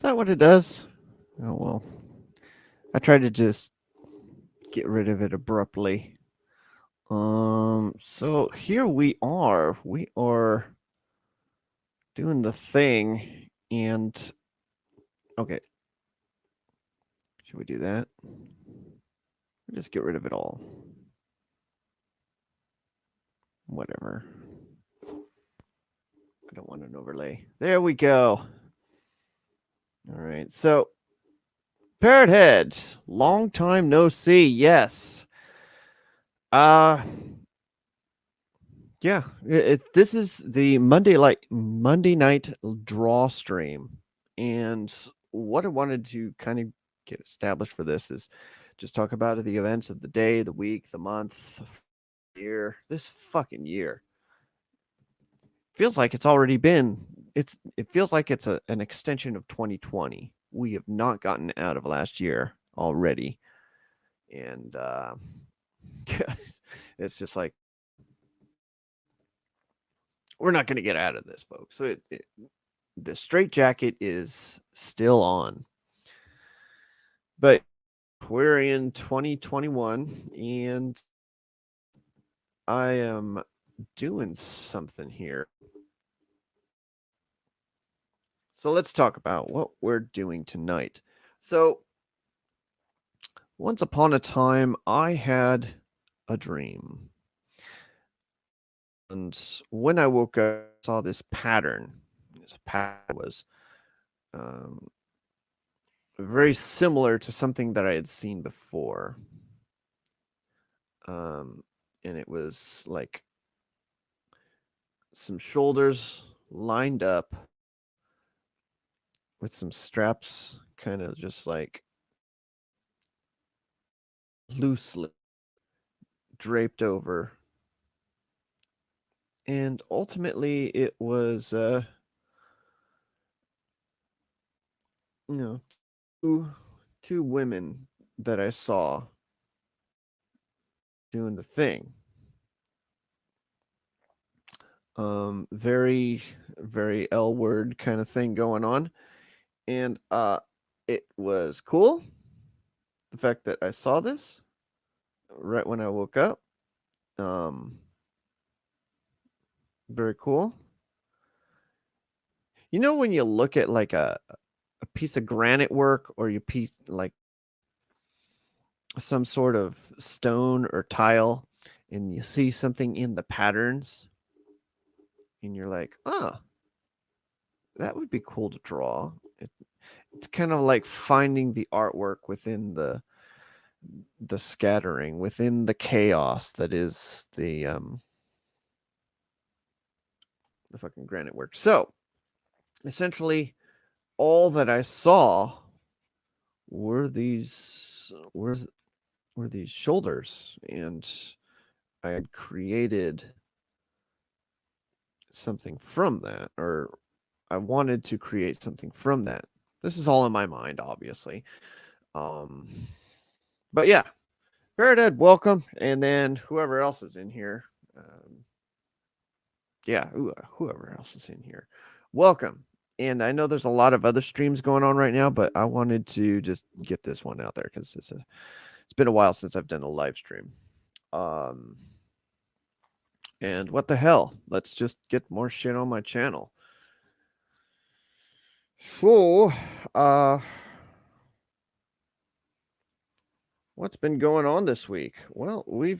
that what it does? Oh, well. I tried to just get rid of it abruptly. So here we are. We are doing the thing, and okay. Should we do that? Just get rid of it all. Whatever. I don't want an overlay. There we go. All right. So, Parrot Head, long time no see. Yes. Uh yeah. This is the Monday night draw stream, and what I wanted to kind of get established for this is just talk about the events of the day, the week, the month, the year. This fucking year feels like it's already been. It feels like it's an extension of 2020. We have not gotten out of last year already, and it's just like we're not going to get out of this, folks. So the straitjacket is still on, but we're in 2021, and I am doing something here. So let's talk about what we're doing tonight. So once upon a time, I had a dream. And when I woke up, I saw this pattern. This pattern was um, very similar to something that I had seen before. And it was like some shoulders lined up with some straps kind of just like loosely draped over. And ultimately, it was, you know, two women that I saw doing the thing. Very, very L word kind of thing going on. And it was cool. The fact that I saw this right when I woke up. Very cool. You know, when you look at like a piece of granite work, or you piece like some sort of stone or tile, and you see something in the patterns, and you're like, oh, that would be cool to draw. It's kind of like finding the artwork within the scattering, within the chaos that is the fucking granite work. So essentially, all that I saw were these shoulders, and I had created something from that, or I wanted to create something from that. This is all in my mind, obviously. But yeah, Parrot, welcome, and then whoever else is in here. Yeah, whoever else is in here, welcome. And I know there's a lot of other streams going on right now, but I wanted to just get this one out there because it's been a while since I've done a live stream. And what the hell? Let's just get more shit on my channel. So, what's been going on this week? Well, God,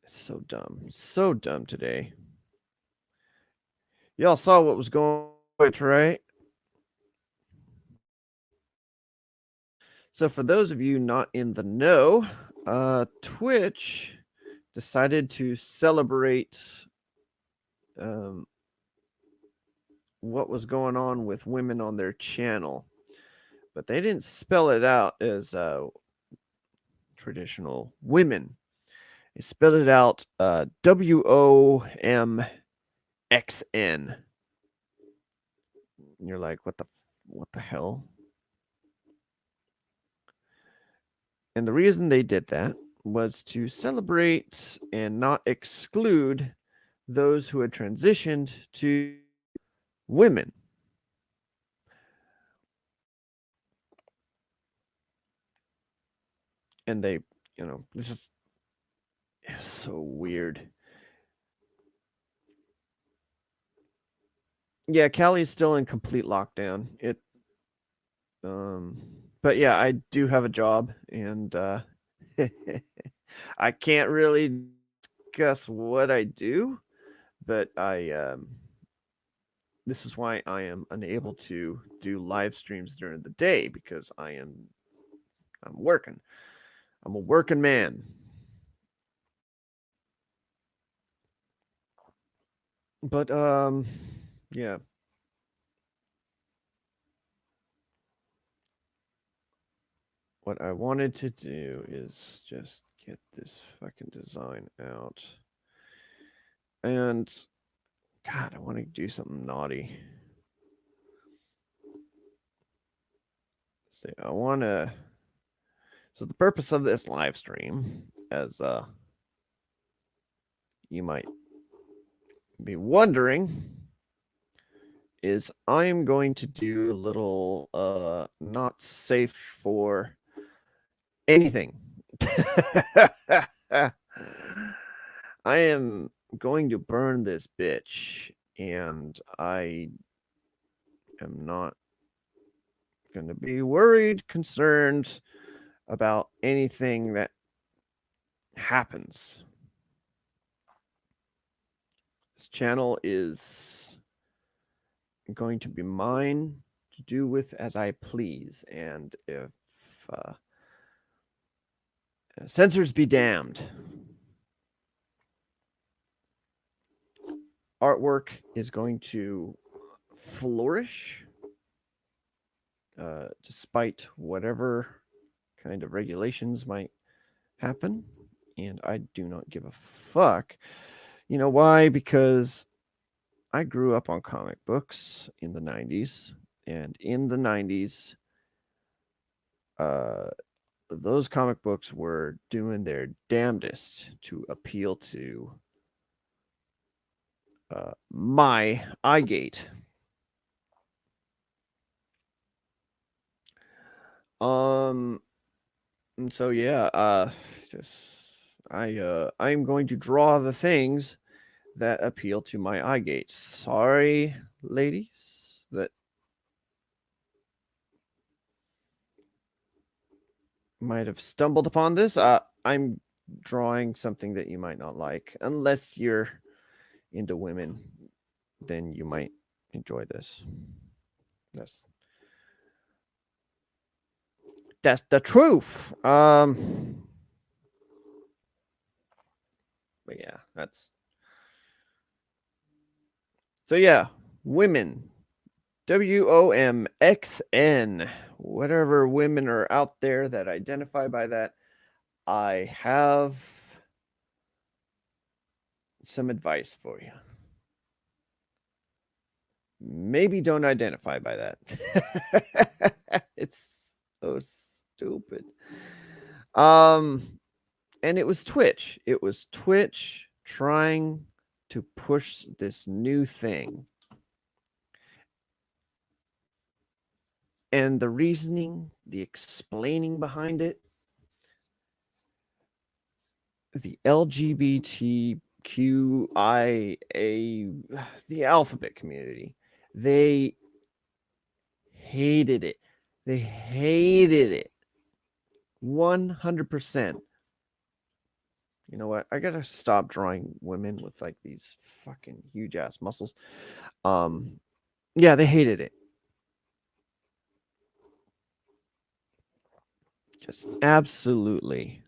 it's so dumb today. Y'all saw what was going on, right? So for those of you not in the know, Twitch decided to celebrate what was going on with women on their channel, but they didn't spell it out as traditional women. They spelled it out WOMXN. And you're like, what the hell? And the reason they did that was to celebrate and not exclude those who had transitioned to women. and they, this is so weird. Yeah, Cali's still in complete lockdown. But yeah, I do have a job, and I can't really discuss what I do, but this is why I am unable to do live streams during the day, because I'm working. I'm a working man. But yeah. What I wanted to do is just get this fucking design out. And God, I want to do something naughty. See, I want to. So the purpose of this live stream, as you might be wondering, is I am going to do a little not safe for anything. I am going to burn this bitch, and I am not going to be worried, concerned about anything that happens. This channel is going to be mine to do with as I please, and if censors be damned. Artwork is going to flourish despite whatever kind of regulations might happen, and I do not give a fuck. You know why? Because I grew up on comic books in the 90s, and in the 90s, those comic books were doing their damnedest to appeal to my eye gate. And so yeah, I'm going to draw the things that appeal to my eye gate. Sorry, ladies, that might have stumbled upon this. I'm drawing something that you might not like, unless you're into women. Then you might enjoy this. That's the truth. But yeah, that's so yeah, women. WOMXN. Whatever women are out there that identify by that, I have some advice for you. Maybe don't identify by that. It's so stupid. And it was Twitch. It was Twitch trying to push this new thing. And the reasoning, the explaining behind it, the LGBTQIA, the alphabet community, they hated it. They hated it. 100%. You know what? I gotta stop drawing women with like these fucking huge ass muscles. Yeah, they hated it. Just absolutely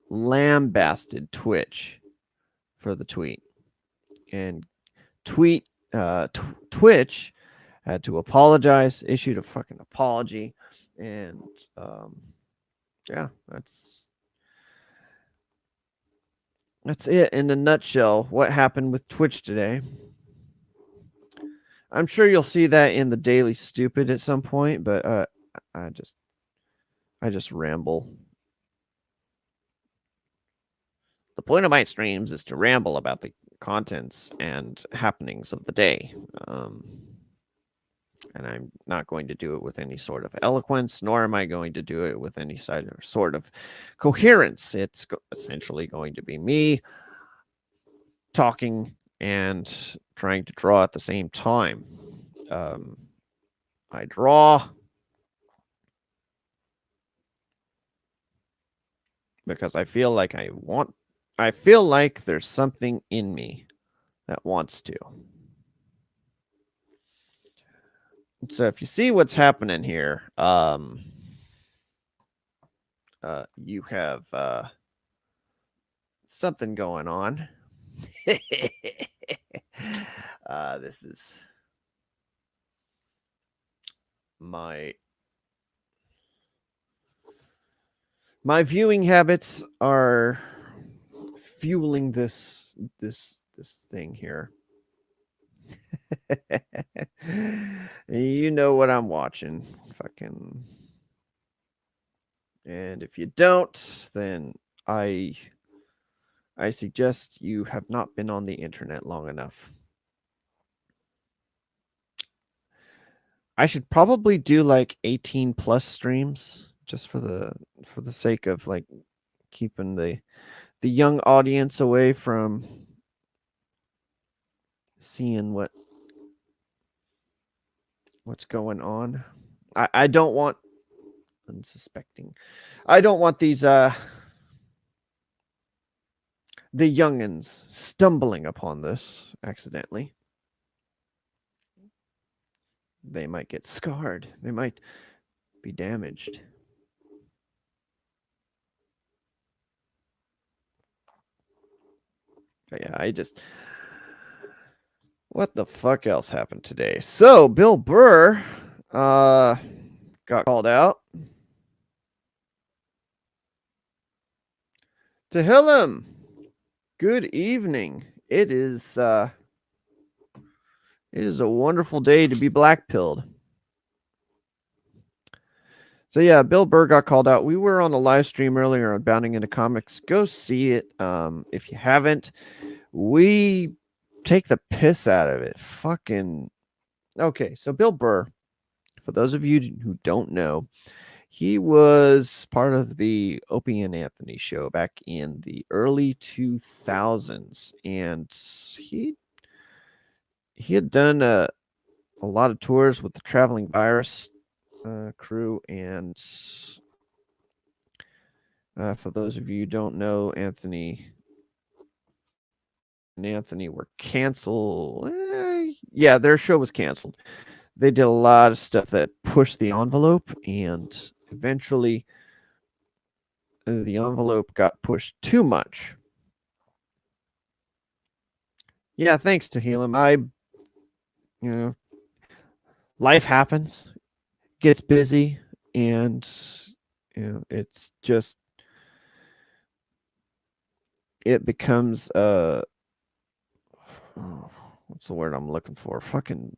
lambasted Twitch for the tweet. And Twitch had to apologize, issued a fucking apology, and yeah, that's it in a nutshell. What happened with Twitch today? I'm sure you'll see that in the Daily Stupid at some point, but I just ramble. The point of my streams is to ramble about the contents and happenings of the day. And I'm not going to do it with any sort of eloquence, nor am I going to do it with any sort of coherence. It's essentially going to be me talking and trying to draw at the same time. I draw because I feel like there's something in me that wants to. So if you see what's happening here, you have something going on. This is my viewing habits are fueling this thing here. You know what I'm watching. Fucking. And if you don't, then I suggest you have not been on the internet long enough. I should probably do like 18 plus streams just for the sake of like keeping the young audience away from seeing what's going on. I don't want unsuspecting. I don't want these the youngins stumbling upon this accidentally. They might get scarred. They might be damaged. But yeah, what the fuck else happened today? So Bill Burr got called out. To Hillam, good evening. It is a wonderful day to be black-pilled. So yeah, Bill Burr got called out. We were on a live stream earlier on Bounding into Comics. Go see it if you haven't. We take the piss out of it. Fucking okay. So Bill Burr, for those of you who don't know, he was part of the Opie and Anthony show back in the early 2000s, and he had done a lot of tours with the Traveling Virus crew. And for those of you who don't know, Anthony and Anthony were canceled. Yeah, their show was canceled. They did a lot of stuff that pushed the envelope, and eventually the envelope got pushed too much. Yeah, thanks to Helam. Life happens, gets busy, and it's just it becomes what's the word I'm looking for? Fucking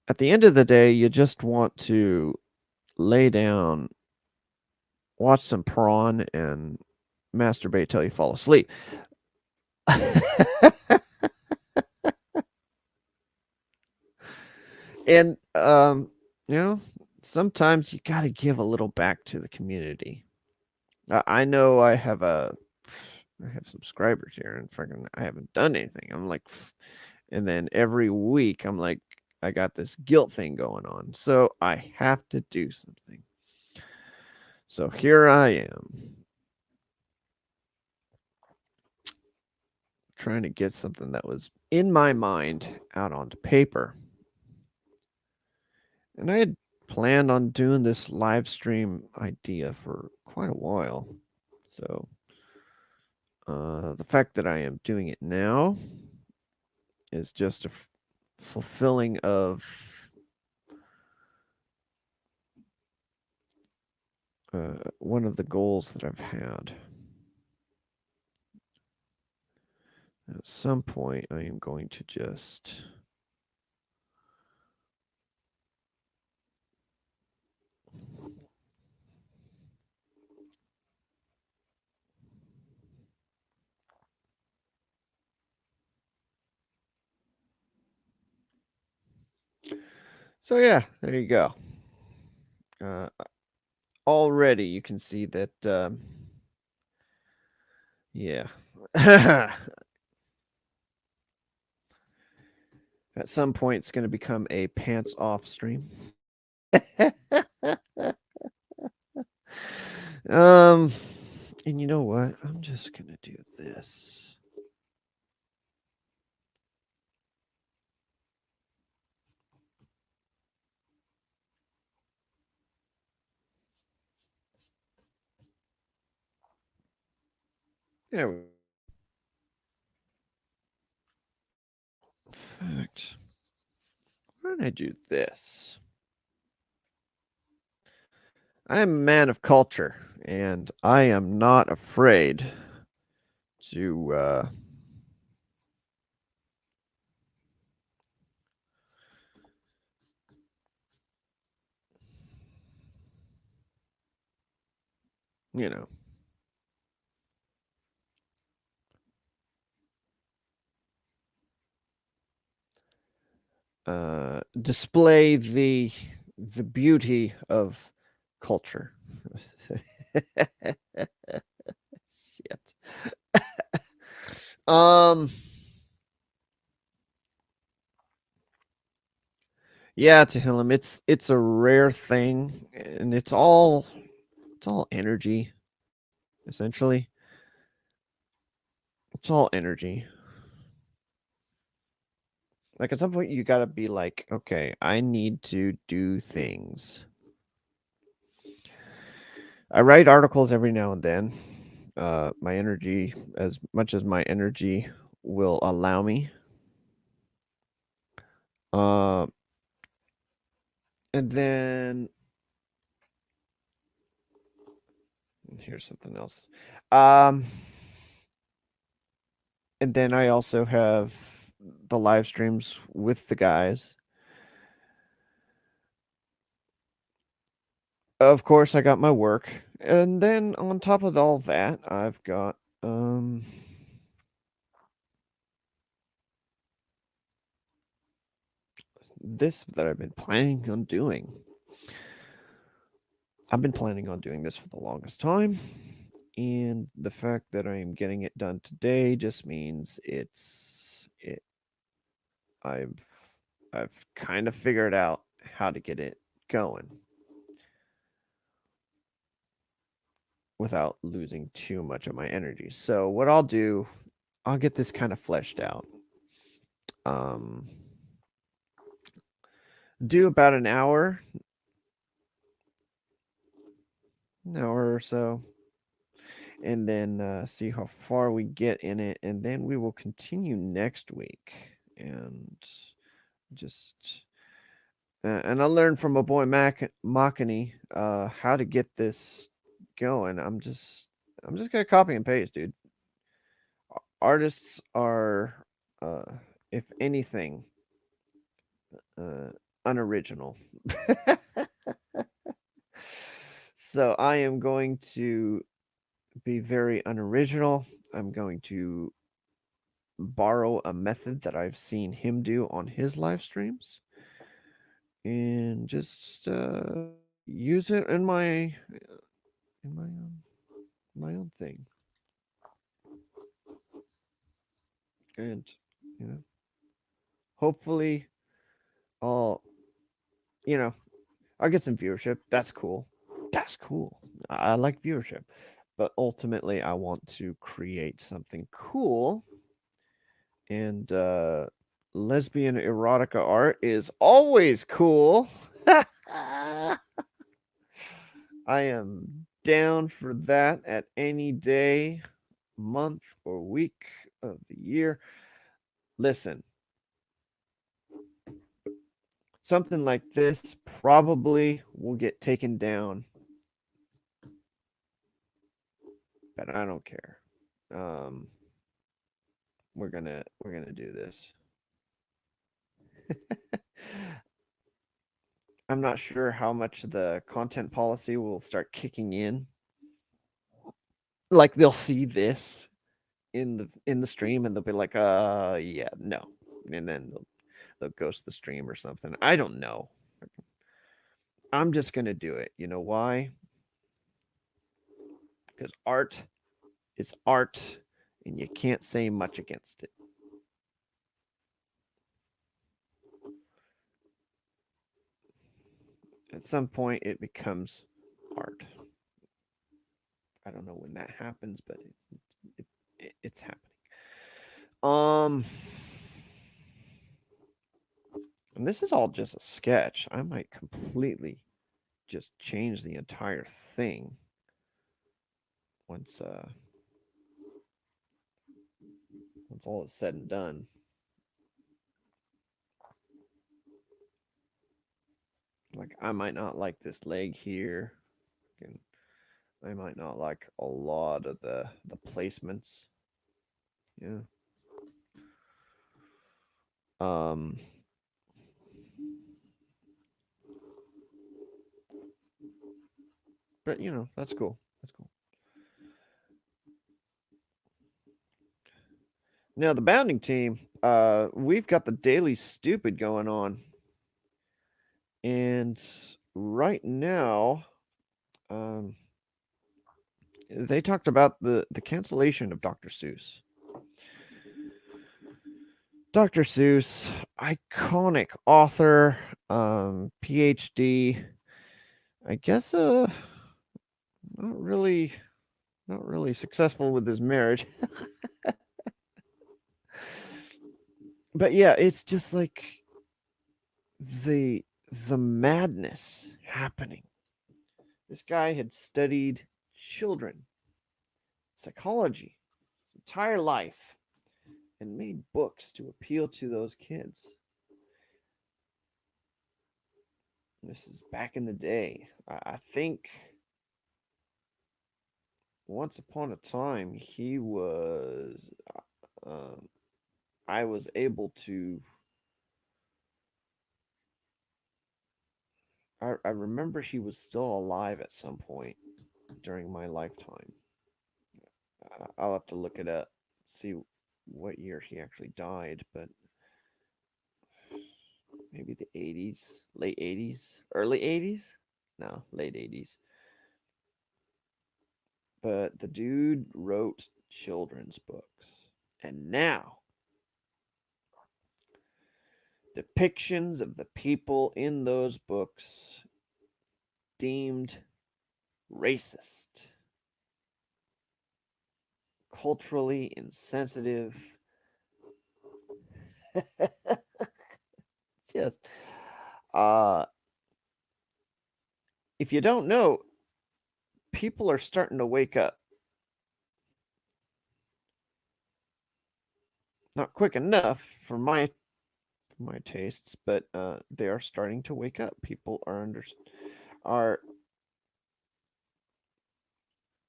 at the end of the day, you just want to lay down, watch some prawn, and masturbate till you fall asleep. And sometimes you got to give a little back to the community. I know I have subscribers here, and freaking I haven't done anything. I'm like, and then every week I'm like, I got this guilt thing going on, so I have to do something. So here I am, trying to get something that was in my mind out onto paper. And I had planned on doing this live stream idea for quite a while. So the fact that I am doing it now is just a fulfilling of one of the goals that I've had. At some point, I am going to just So yeah, there you go. Uh, already you can see that. Yeah. At some point, it's going to become a pants off stream. um, and you know what? I'm just gonna do this. There we go. In fact, why don't I do this? I am a man of culture, and I am not afraid to you know, display the beauty of culture. Shit. um yeah, to him it's a rare thing, and it's all energy, essentially. It's all energy. Like at some point you gotta be like, okay, I need to do things. I write articles every now and then. My energy, as much as my energy will allow me. Uh, and then here's something else. Um, and then I also have the live streams with the guys. Of course, I got my work, and then on top of all that, I've got this that I've been planning on doing. I've been planning on doing this for the longest time, and the fact that I am getting it done today just means I've I've kind of figured out how to get it going without losing too much of my energy. So what I'll do, I'll get this kind of fleshed out. Um do about an hour or so, and then see how far we get in it, and then we will continue next week and just and I learned from a boy Makani how to get this going. I'm just gonna copy and paste, dude. Artists are, uh, if anything, uh, unoriginal. So I am going to be very unoriginal. I'm going to borrow a method that I've seen him do on his live streams and just use it in my own thing. And you know, hopefully I'll you know I'll get some viewership. That's cool. That's cool. I like viewership, but ultimately I want to create something cool. And lesbian erotica art is always cool. I am down for that at any day, month, or week of the year. Listen, something like this probably will get taken down, but I don't care. Um, we're gonna do this. I'm not sure how much the content policy will start kicking in. Like they'll see this in the stream and they'll be like, yeah, no. And then they'll ghost the stream or something. I don't know. I'm just going to do it. You know why? Because art is art, and you can't say much against it. At some point, it becomes art. I don't know when that happens, but it's happening. Um, and this is all just a sketch. I might completely just change the entire thing once once all is said and done. Like I might not like this leg here, and I might not like a lot of the placements. Yeah. Um. But that's cool. That's cool. Now the bounding team, we've got the Daily Stupid going on, and right now, um, they talked about the cancellation of Dr. Seuss. Dr. Seuss, iconic author, PhD. I guess not really successful with his marriage. But yeah, it's just like the the madness happening. This guy had studied children, psychology, his entire life, and made books to appeal to those kids. This is back in the day. I think once upon a time he was. Um, I was able to. I remember he was still alive at some point during my lifetime. I'll have to look it up, see what year he actually died, but maybe the 80s, late 80s, early 80s? No, late 80s. But the dude wrote children's books. And now, depictions of the people in those books deemed racist, culturally insensitive. Just, uh, if you don't know, people are starting to wake up. Not quick enough for my tastes, but they are starting to wake up. People are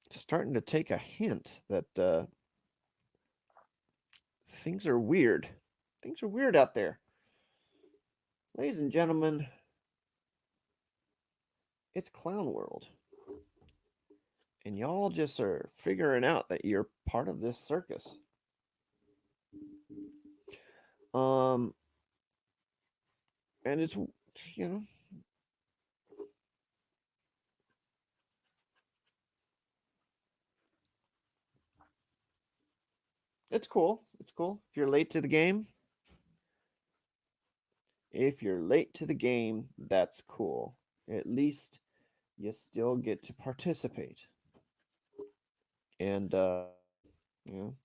starting to take a hint that things are weird. Things are weird out there, ladies and gentlemen. It's clown world, and y'all just are figuring out that you're part of this circus. Um, and it's you know it's cool. It's cool. If you're late to the game, that's cool. At least you still get to participate. And you know,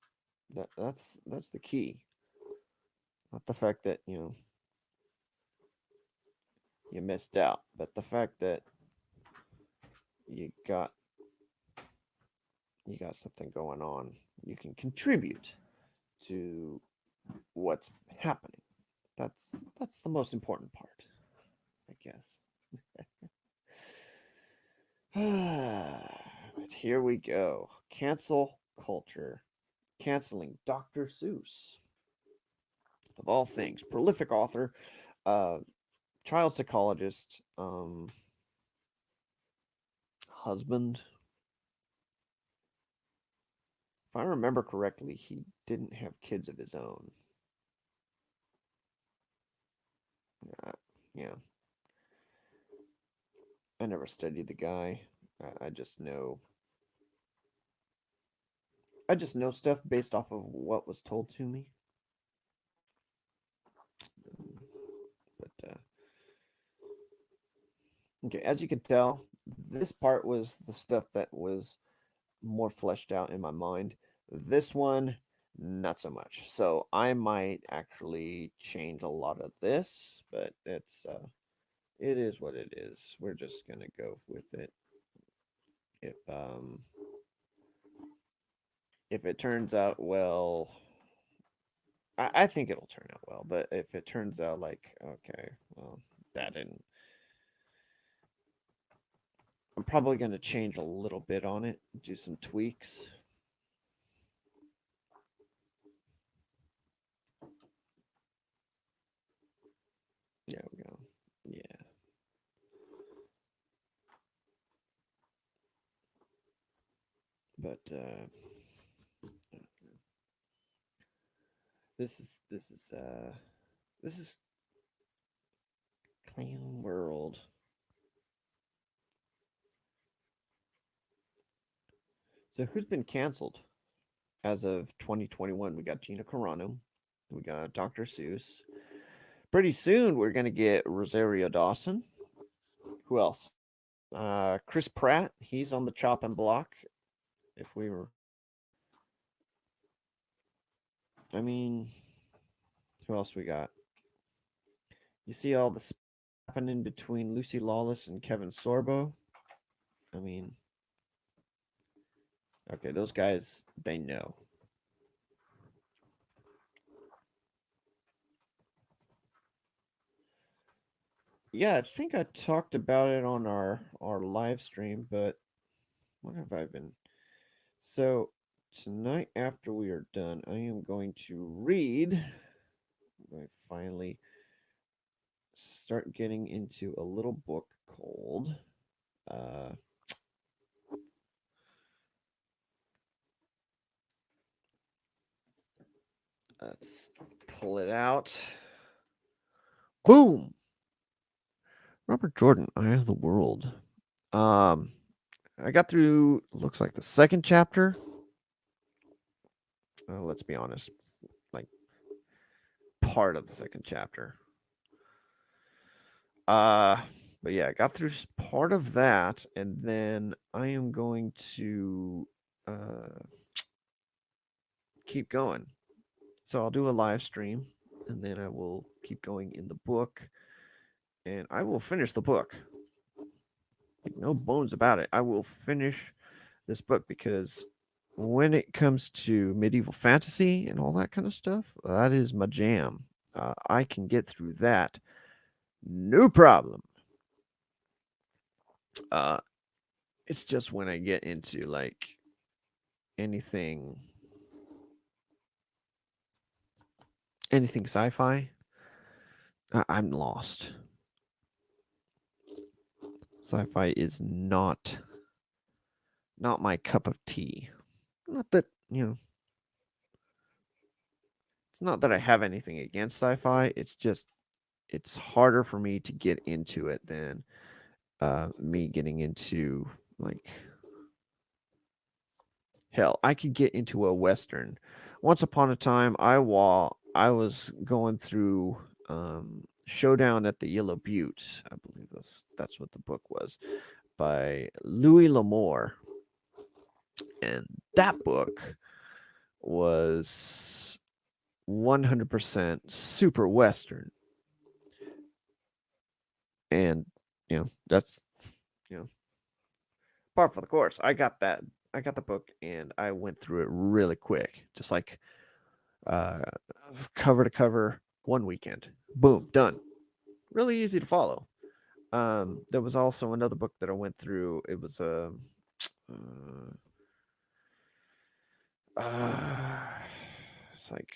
that's the key. Not the fact that, you missed out, but the fact that you got something going on. You can contribute to what's happening. That's the most important part, I guess. But here we go. Cancel culture. Canceling Dr. Seuss. Of all things, prolific author, uh, child psychologist, husband. If I remember correctly, he didn't have kids of his own. Yeah. I never studied the guy. I just know. I just know stuff based off of what was told to me. But okay, as you can tell, this part was the stuff that was more fleshed out in my mind. This one, not so much. So I might actually change a lot of this, but it is what it is. We're just gonna go with it. If um if it turns out well, I think it'll turn out well. But if it turns out like okay, well that didn't, I'm probably gonna change a little bit on it, do some tweaks. There we go. Yeah. But this is Clown World. So who's been canceled as of 2021? We got Gina Carano, we got Dr. Seuss. Pretty soon we're gonna get Rosario Dawson. Who else? Chris Pratt. He's on the chopping block. If we were, I mean, who else we got? You see all this happening between Lucy Lawless and Kevin Sorbo. I mean, okay, those guys, they know. Yeah, I think I talked about it on our live stream, but what have I been? So tonight after we are done, I am going to read. I finally start getting into a little book called let's pull it out. Boom. Robert Jordan, Eye of the World. Um I got through looks like the second chapter. Let's be honest, like part of the second chapter. Uh but yeah, I got through part of that, and then I am going to keep going. So I'll do a live stream, and then I will keep going in the book, and I will finish the book. Like, no bones about it. I will finish this book because when it comes to medieval fantasy and all that kind of stuff, that is my jam. I can get through that, no problem. Uh, it's just when I get into like anything, anything sci-fi, I'm lost. Sci-fi is not my cup of tea. Not that it's not that I have anything against sci-fi. It's just it's harder for me to get into it than me getting into like hell. I could get into a western. Once upon a time, I was going through Showdown at the Yellow Butte. I believe that's what the book was, by Louis L'Amour, and that book was 100% super western. And that's you know par for the course. I got the book, and I went through it really quick, just like uh cover to cover, one weekend, boom, done. Really easy to follow. There was also another book that I went through. It was uh, uh it's like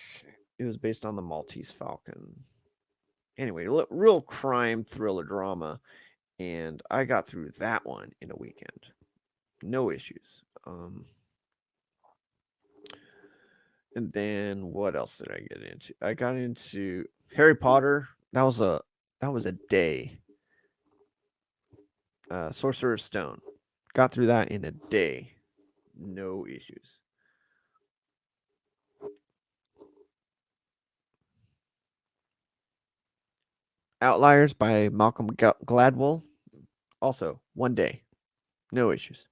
it was based on the Maltese Falcon. Anyway, real crime thriller drama, and I got through that one in a weekend, no issues. And then what else did I get into? I got into Harry Potter. That was a day. Sorcerer's Stone. Got through that in a day. No issues. Outliers by Malcolm Gladwell. Also, one day. No issues.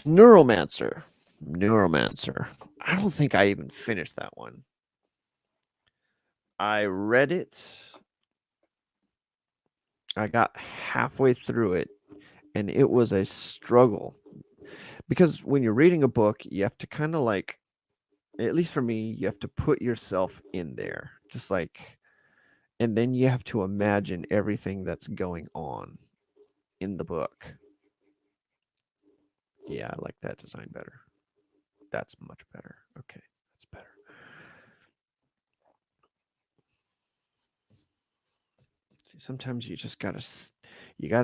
Neuromancer. Neuromancer. I don't think I even finished that one. I read it. I got halfway through it, and it was a struggle. Because when you're reading a book, you have to kind of like, at least for me, you have to put yourself in there. Just like, and then you have to imagine everything that's going on in the book. Yeah, I like that design better. That's much better. Okay, that's better. See, sometimes you just gotta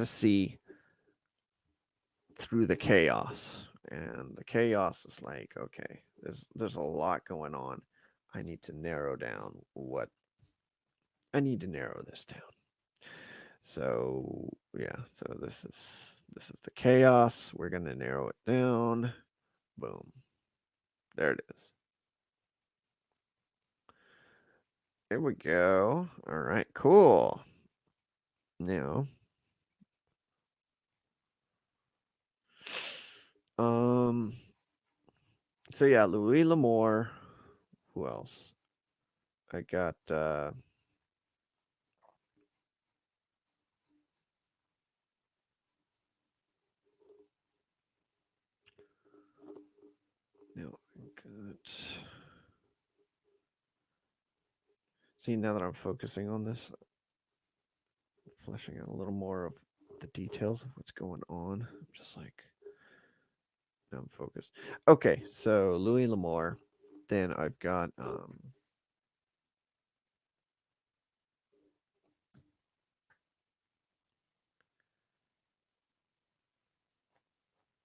see through the chaos, and the chaos is like, okay, there's a lot going on. I need to narrow down what I need to narrow this down. So yeah, so this is the chaos. We're gonna narrow it down. Boom. There it is. There we go. All right, cool. Now, um, so yeah, Louis L'Amour. Who else? I got no, I got. See, now that I'm focusing on this, fleshing out a little more of the details of what's going on. I'm just like, now I'm focused. Okay, so Louis L'Amour. Then I've got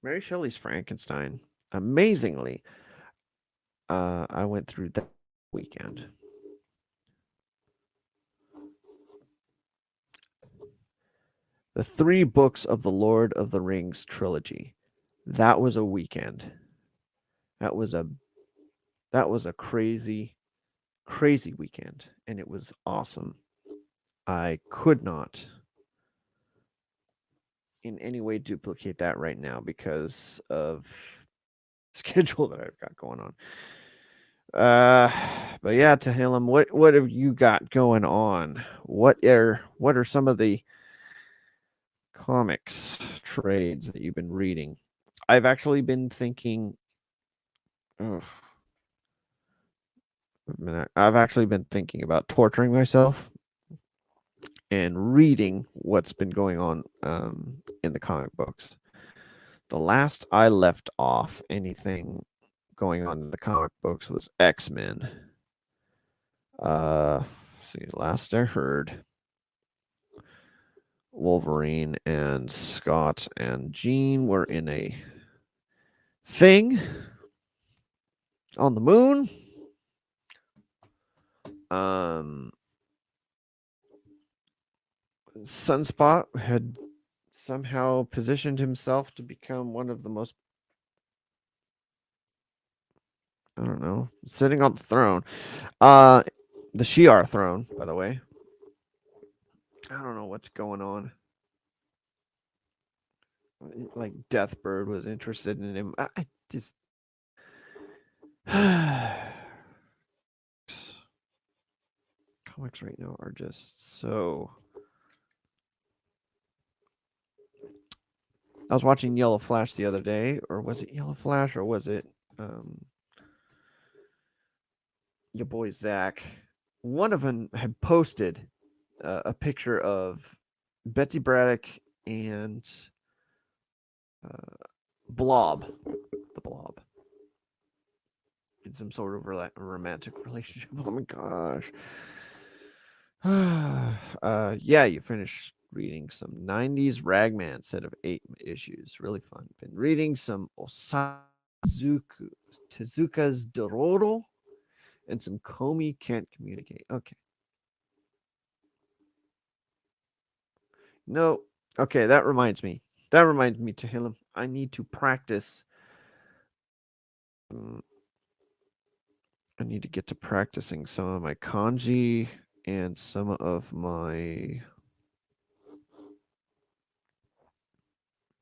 Mary Shelley's Frankenstein. Amazingly, I went through that weekend. The 3 books of the Lord of the Rings trilogy. That was a weekend. That was a crazy crazy weekend, and it was awesome. I could not in any way duplicate that right now because of schedule that I've got going on. But yeah, Tahillim, what have you got going on? What are some of the comics trades that you've been reading? I've actually been thinking. Oh, a minute. I've actually been thinking about torturing myself and reading what's been going on in the comic books. The last I left off anything going on in the comic books was X-Men. Uh, see, last I heard, Wolverine and Scott and Jean were in a thing on the moon. Um, Sunspot had somehow positioned himself to become one of the most, I don't know, sitting on the throne. The Shi'ar throne, by the way. I don't know what's going on. Like Deathbird was interested in him. I just comics right now are just so. I was watching Yellow Flash the other day, or was it Yellow Flash, or was it your boy Zach? One of them had posted a picture of Betsy Braddock and Blob, the Blob, in some sort of romantic relationship. Oh my gosh. Yeah, you finished reading some 90s Ragman set of 8 issues. Really fun. Been reading some Tezuka's Dororo and some Komi Can't Communicate. Okay. No. Okay, that reminds me. That reminds me, Tehillim. I need to practice. mm, I need to get to practicing some of my kanji and some of my.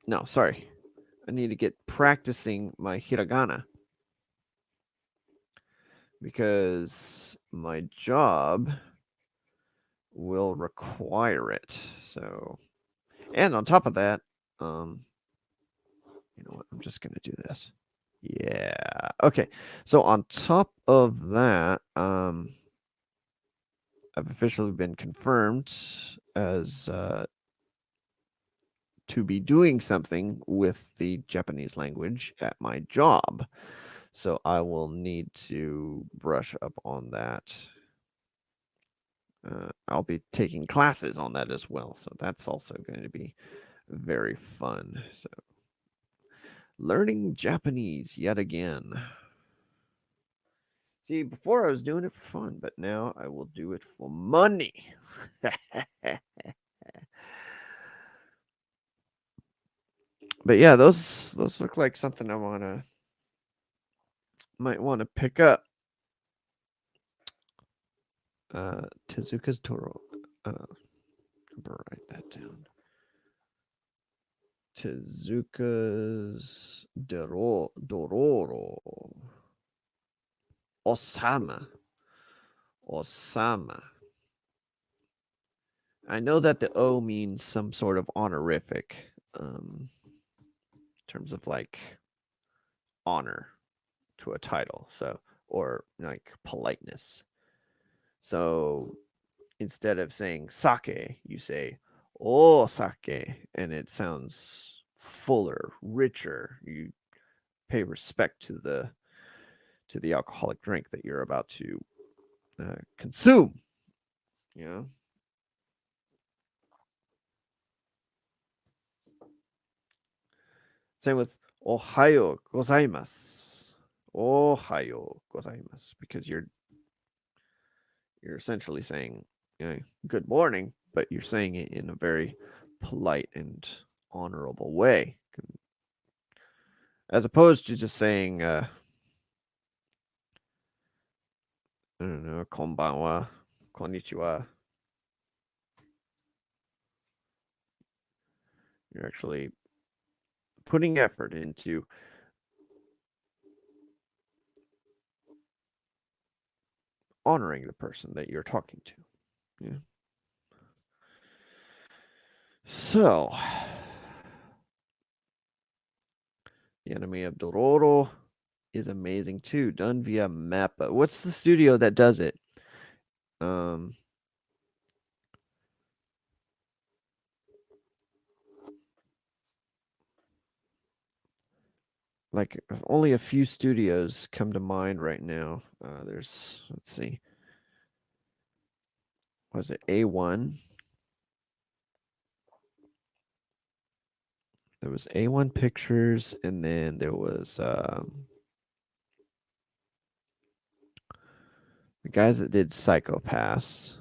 No, sorry. I need to get practicing my hiragana because my job will require it. So, and on top of that, you know what? I'm just gonna do this. Yeah. Okay. So on top of that, I've officially been confirmed as to be doing something with the Japanese language at my job. So I will need to brush up on that. I'll be taking classes on that as well. So that's also going to be very fun. So learning Japanese yet again. See, before I was doing it for fun, but now I will do it for money. But yeah, those look like something I might want to pick up. Tezuka's Toro. Write that down. Tezuka's Dororo. Osama. Osama. I know that the O means some sort of honorific, in terms of like honor to a title. So, or like politeness. So instead of saying sake, you say oh sake, and it sounds fuller, richer. You pay respect to the alcoholic drink that you're about to consume. You know. Same with ohayo gozaimasu. Ohayo gozaimasu, because you're essentially saying, you know, good morning, but you're saying it in a very polite and honorable way, as opposed to just saying, I don't know, konbanwa, konnichiwa. You're actually putting effort into honoring the person that you're talking to. Yeah. So, the anime of Dororo is amazing too, done via Mappa. What's the studio that does it? Um, like only a few studios come to mind right now. There's let's see, was it A1? There was A1 Pictures, and then there was the guys that did Psychopaths,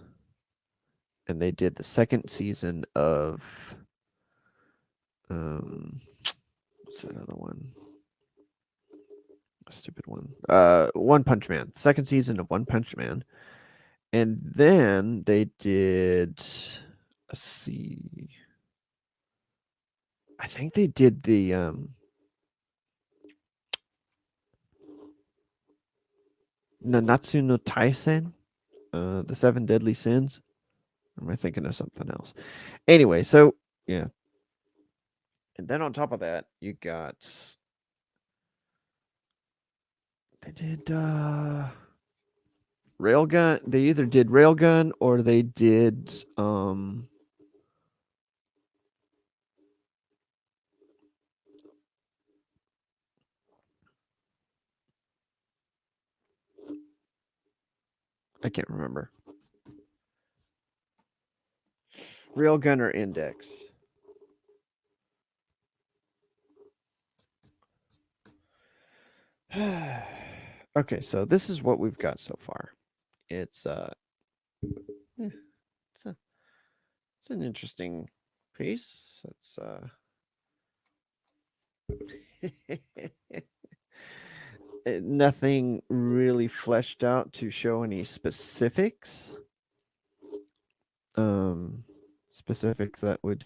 and they did the second season of what's that other one? A stupid one. One Punch Man. Second season of One Punch Man. And then they did, let's see, I think they did the Nanatsu no Taisen, the Seven Deadly Sins. Or am I thinking of something else? Anyway, so yeah. And then on top of that, you got they did Railgun. They either did Railgun or they did I can't remember. Railgun or Index. Okay, so this is what we've got so far. It's it's an interesting piece. It's nothing really fleshed out to show any specifics. Um, Specifics that would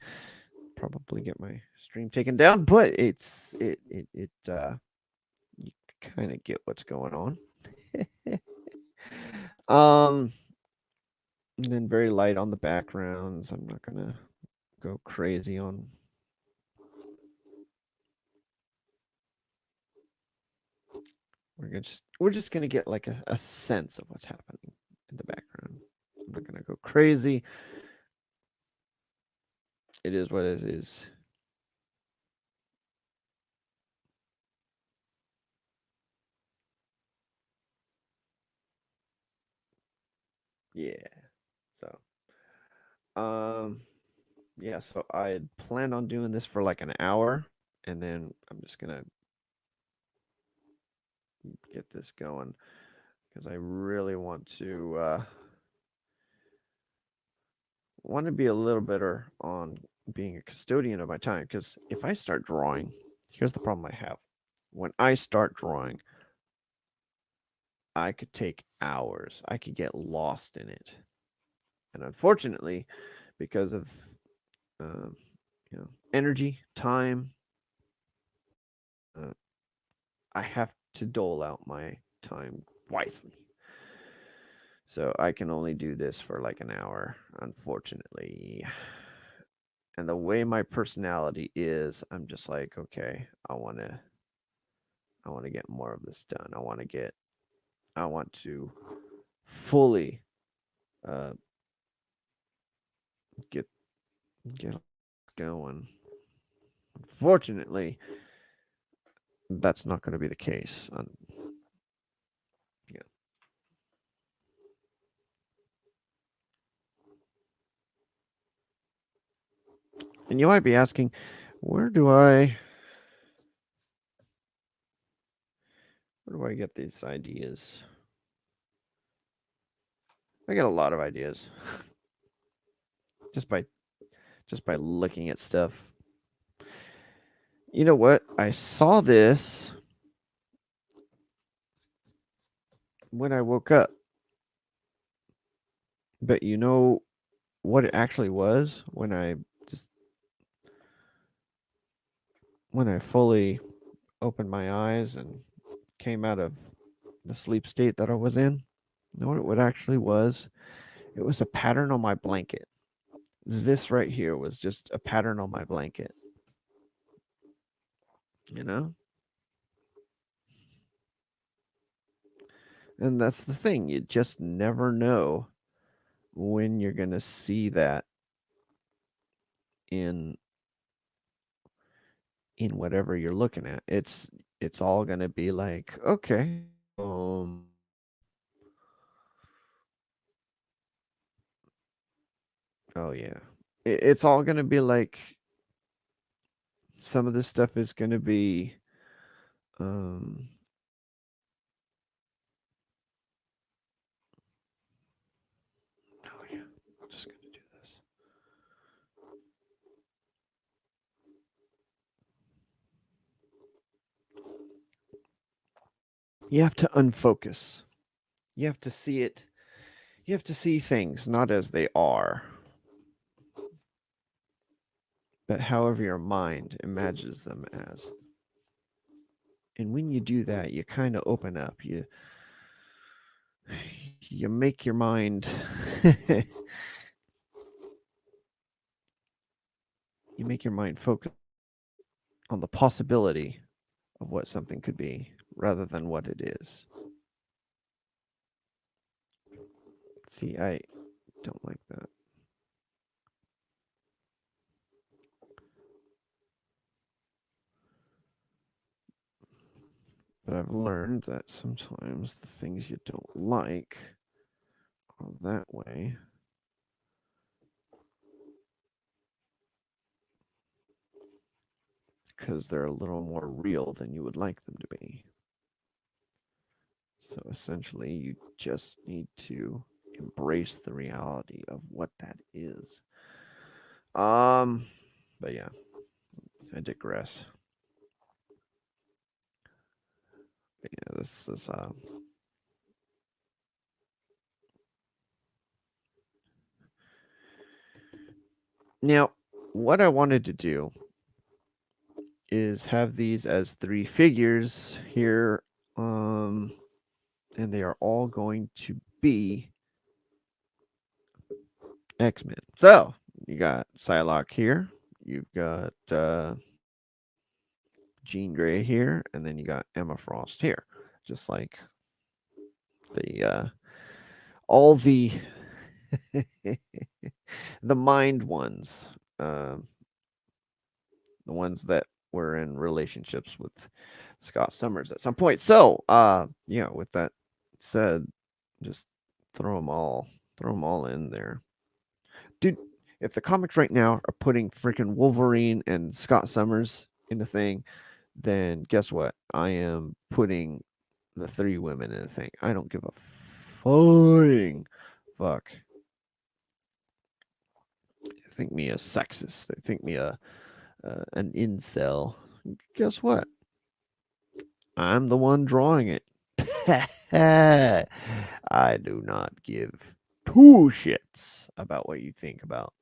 probably get my stream taken down, but you kind of get what's going on. um, and then very light on the backgrounds. I'm not gonna go crazy on. We're just gonna get like a sense of what's happening in the background. I'm not gonna go crazy. It is what it is. Yeah. So, um, yeah. So I had planned on doing this for like an hour, and then I'm just gonna get this going because I really want to be a little better on being a custodian of my time. Because if I start drawing, here's the problem I have. When I start drawing, I could take hours. I could get lost in it, and unfortunately, because of um, energy, time, uh, I have to dole out my time wisely. So I can only do this for like an hour, unfortunately. And the way my personality is, I'm just like, okay, I want to get more of this done. I want to fully uh get get going. Unfortunately, that's not going to be the case. Yeah. And you might be asking, where do I get these ideas? I get a lot of ideas just by looking at stuff. You know what? I saw this when I woke up. But you know what it actually was just when I fully opened my eyes and came out of the sleep state that I was in? You know what it actually was? It was a pattern on my blanket. This right here was just a pattern on my blanket. You know? And that's the thing. You just never know when you're going to see that in whatever you're looking at. It's all going to be like, okay, oh yeah. It's all going to be like some of this stuff is going to be um oh yeah, I'm just going to do this. You have to unfocus. You have to see it. You have to see things not as they are, but however your mind imagines them as. And when you do that, you kind of open up. You make your mind you make your mind focus on the possibility of what something could be rather than what it is. See, I don't like that. But I've learned that sometimes the things you don't like are that way because they're a little more real than you would like them to be. So essentially, you just need to embrace the reality of what that is. But yeah, I digress. But yeah, this is now what I wanted to do is have these as three figures here, um, and they are all going to be X-Men. So you got Psylocke here, you've got Jean Grey here, and then you got Emma Frost here. Just like the all the the mind ones, um, the ones that were in relationships with Scott Summers at some point. So, yeah, with that said, just throw them all in there, dude. If the comics right now are putting freaking Wolverine and Scott Summers in the thing, then guess what? I am putting the three women in the thing. I don't give a flying fuck. They think me a sexist. They think me a an incel. Guess what? I'm the one drawing it. I do not give two shits about what you think about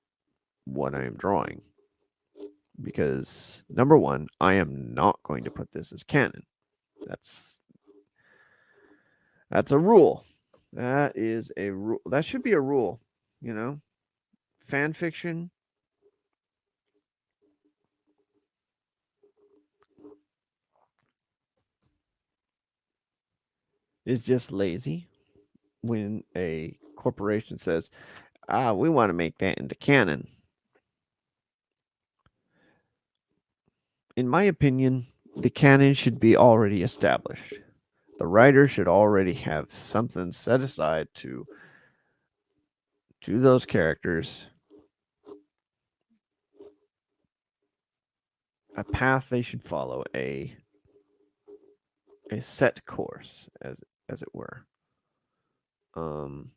what I am drawing. Because number one, I am not going to put this as canon. That's that's a rule. That is a rule. That should be a rule, you know? Fan fiction is just lazy when a corporation says, we want to make that into canon. In my opinion, the canon should be already established. The writer should already have something set aside to those characters, a path they should follow, a set course, as it were. Um,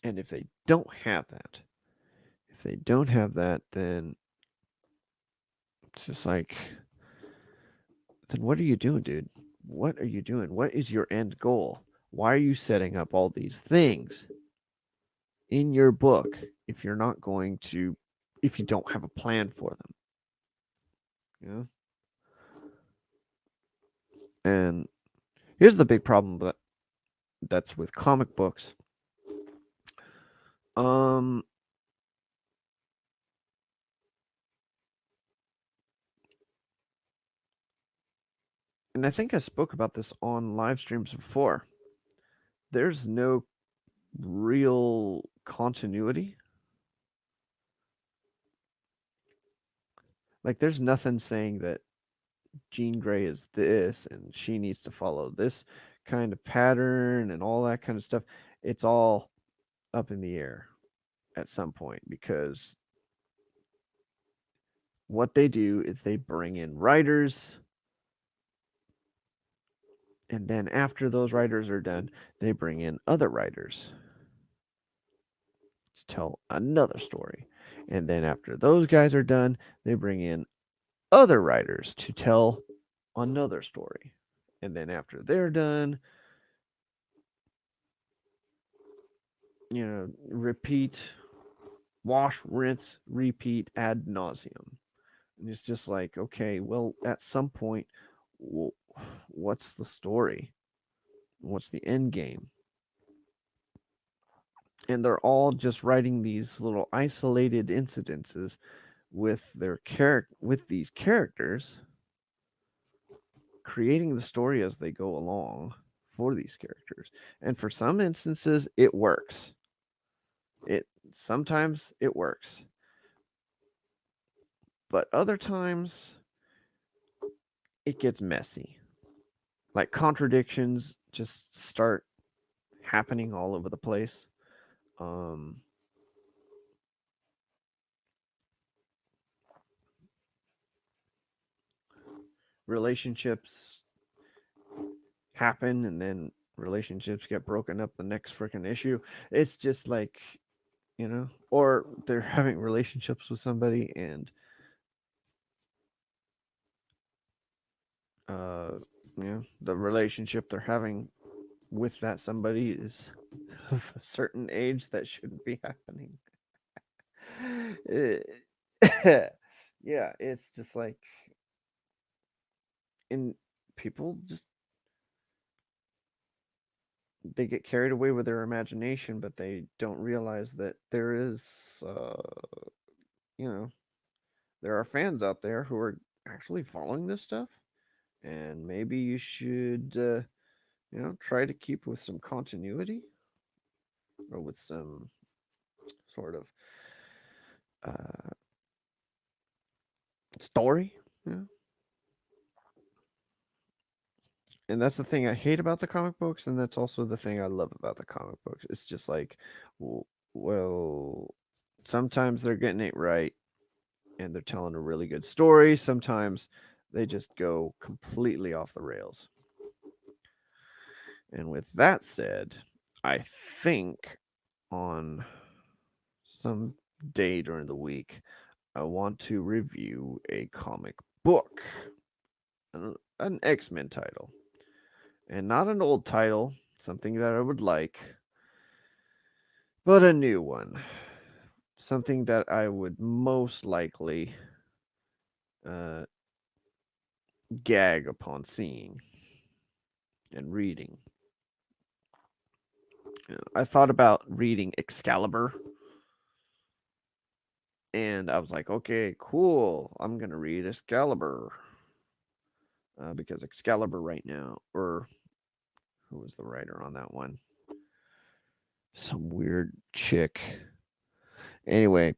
and if they don't have that, then it's just like, then what are you doing, dude? What are you doing? What is your end goal? Why are you setting up all these things in your book if you're not going to, if you don't have a plan for them? You know? And here's the big problem that's with comic books. Um, and I think I spoke about this on live streams before. There's no real continuity. Like, there's nothing saying that Jean Grey is this and she needs to follow this kind of pattern and all that kind of stuff. It's all up in the air at some point because what they do is they bring in writers, and then after those writers are done, they bring in other writers to tell another story. And then after those guys are done, they bring in other writers to tell another story. And then after they're done, repeat, wash, rinse, repeat ad nauseum. And it's just like, okay, well, at some point, what's the story? What's the end game? And they're all just writing these little isolated incidences with with these characters, creating the story as they go along for these characters. And for some instances, it works. It sometimes it works. But other times it gets messy. Like contradictions just start happening all over the place. Um, Relationships happen and then relationships get broken up the next freaking issue. It's just like or they're having relationships with somebody, and uh, the relationship they're having with that somebody is of a certain age that shouldn't be happening. Eh, yeah, it's just like, in people just they get carried away with their imagination, but they don't realize that you know, there are fans out there who are actually following this stuff, and maybe you should, try to keep with some continuity, or with some sort of uh, story. Yeah. And that's the thing I hate about the comic books, and that's also the thing I love about the comic books. It's just like, well, sometimes they're getting it right, and they're telling a really good story. Sometimes they just go completely off the rails. And with that said, I think on some day during the week, I want to review a comic book, an X-Men title, and not an old title, something that I would like, but a new one, something that I would most likely uh, gag upon seeing and reading. I thought about reading Excalibur, and I was like, okay, cool, I'm gonna read Excalibur, because Excalibur right now, or who was the writer on that one? Some weird chick. Anyway,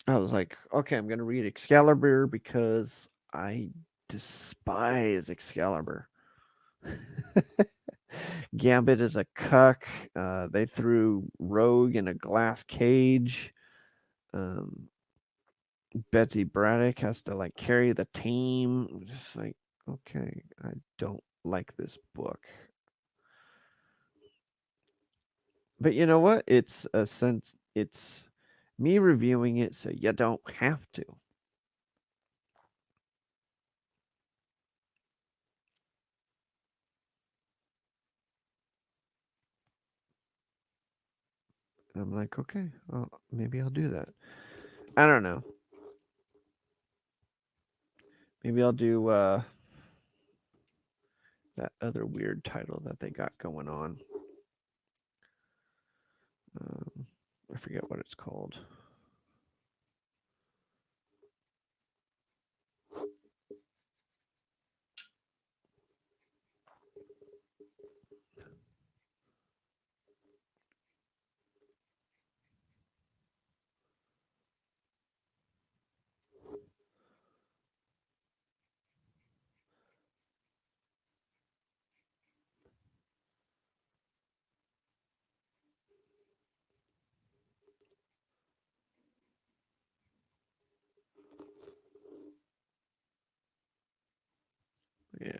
I was like, okay, I'm gonna read Excalibur because I despise Excalibur. Gambit is a cuck. They threw Rogue in a glass cage. Um, Betsy Braddock has to like carry the team. I'm just like, okay, I don't like this book. But you know what? It's a sense. It's me reviewing it, so you don't have to. And I'm like, okay, well, maybe I'll do that. I don't know. Maybe I'll do that other weird title that they got going on. Um, I forget what it's called. Yeah.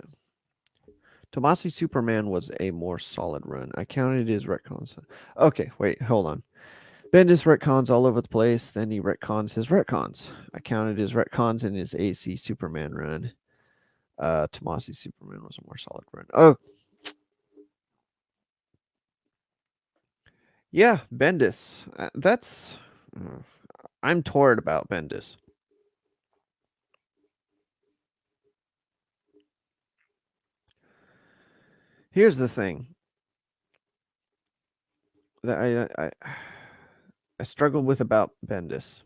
Tomasi Superman was a more solid run. I counted his retcons. Okay, wait, hold on. Bendis retcons all over the place, then he retcons his retcons. I counted his retcons in his AC Superman run. Tomasi Superman was a more solid run. Oh, yeah, Bendis. That's. I'm torn about Bendis. Here's the thing that I struggle with about Bendis.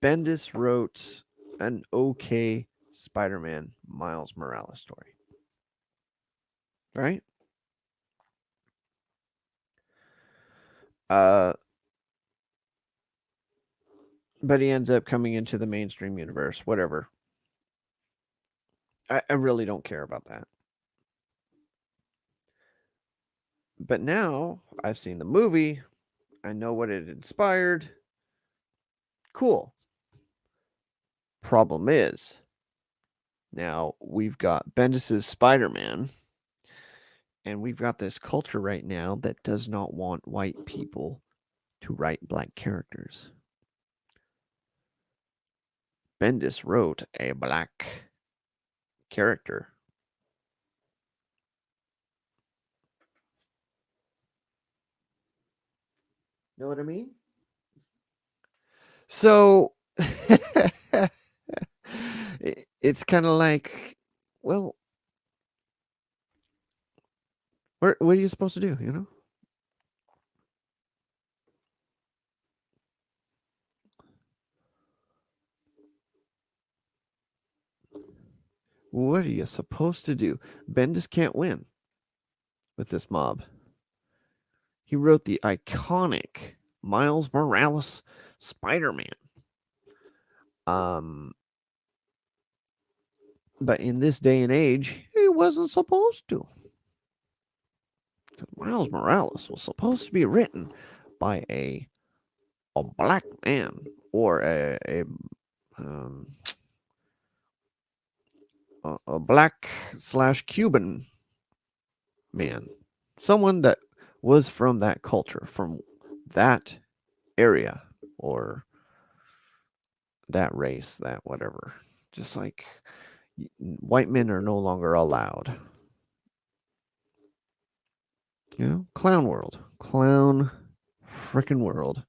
Bendis wrote an okay Spider-Man Miles Morales story, right? Uh, but he ends up coming into the mainstream universe. Whatever. I really don't care about that. But now I've seen the movie. I know what it inspired. Cool. Problem is, now we've got Bendis's Spider-Man, And we've got this culture right now that does not want white people to write black characters. Bendis wrote a black character. Know what I mean? So it's kind of like, well, what are you supposed to do, you know? What are you supposed to do? Bendis can't win with this mob. He wrote the iconic Miles Morales Spider-Man. Um, but in this day and age, he wasn't supposed to. Miles Morales was supposed to be written by a black man or um, a black / Cuban man, someone that was from that culture, from that area, or that race, that whatever. Just like white men are no longer allowed. You know, clown world, clown freaking world,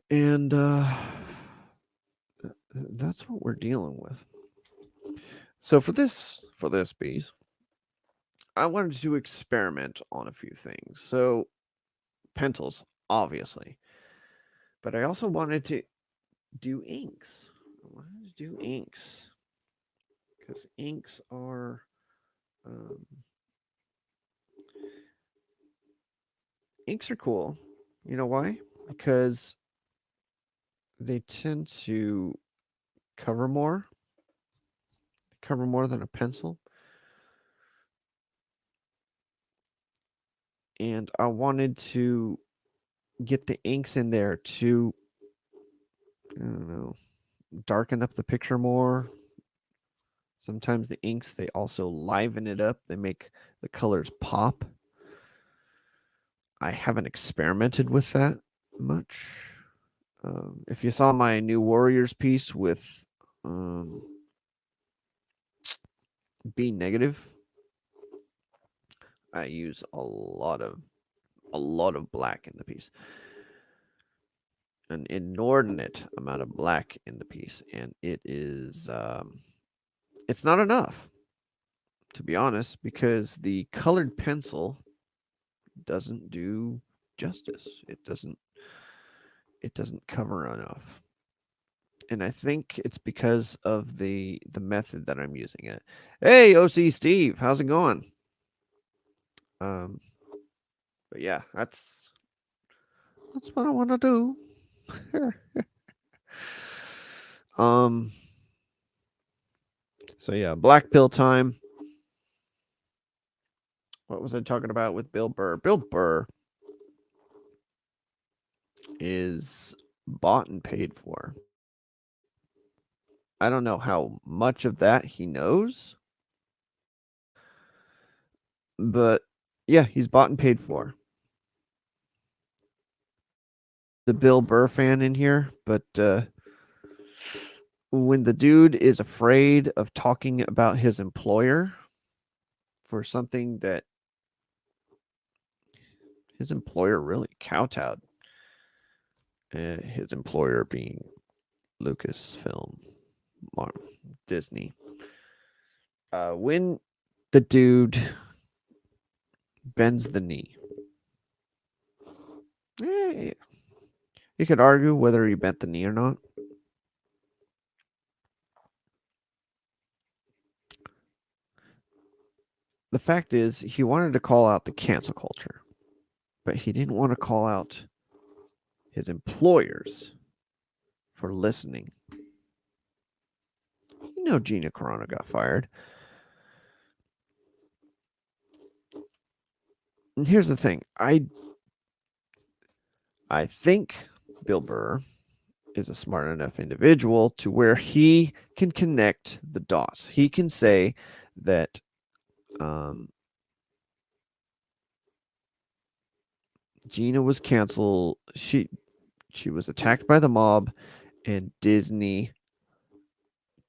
and that's what we're dealing with. So for this piece, I wanted to experiment on a few things. So pencils, obviously, but I also wanted to do inks. I wanted to do inks because inks are um, inks are cool. You know why? Because they tend to cover more than a pencil. And I wanted to get the inks in there to, I don't know, darken up the picture more. Sometimes the inks, they also liven it up. They make the colors pop. I haven't experimented with that much. If you saw my new Warriors piece with B negative, I use a lot of black in the piece, an inordinate amount of black in the piece, and it is it's not enough, to be honest, because the colored pencil doesn't do justice. It doesn't cover enough. And I think it's because of the method that I'm using it. Hey, OC Steve, how's it going? Um, but yeah, that's what I want to do. um, so yeah, black pill time. What was I talking about with Bill Burr? Bill Burr is bought and paid for. I don't know how much of that he knows, but yeah, he's bought and paid for. The Bill Burr fan in here, but when the dude is afraid of talking about his employer for something that his employer really kowtowed, his employer being Lucasfilm, Disney. When the dude bends the knee, you could argue whether he bent the knee or not. The fact is, he wanted to call out the cancel culture, but he didn't want to call out his employers for listening. You know, Gina Carano got fired. And here's the thing. I think Bill Burr is a smart enough individual to where he can connect the dots. He can say that Gina was canceled. She was attacked by the mob, and Disney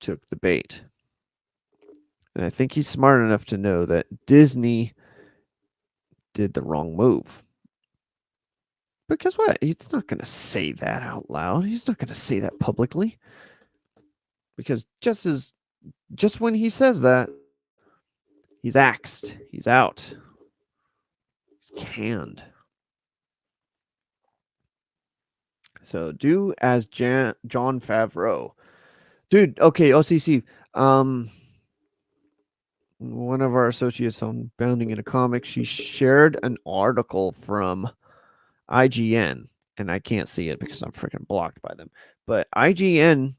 took the bait. And I think he's smart enough to know that Disney did the wrong move. But guess what? He's not going to say that out loud. He's not going to say that publicly. Because just when he says that, he's axed. He's out. He's canned. So do as John Favreau. Dude, okay, OCC. One of our associates on Bounding into Comics, she shared an article from IGN, and I can't see it because I'm freaking blocked by them. But IGN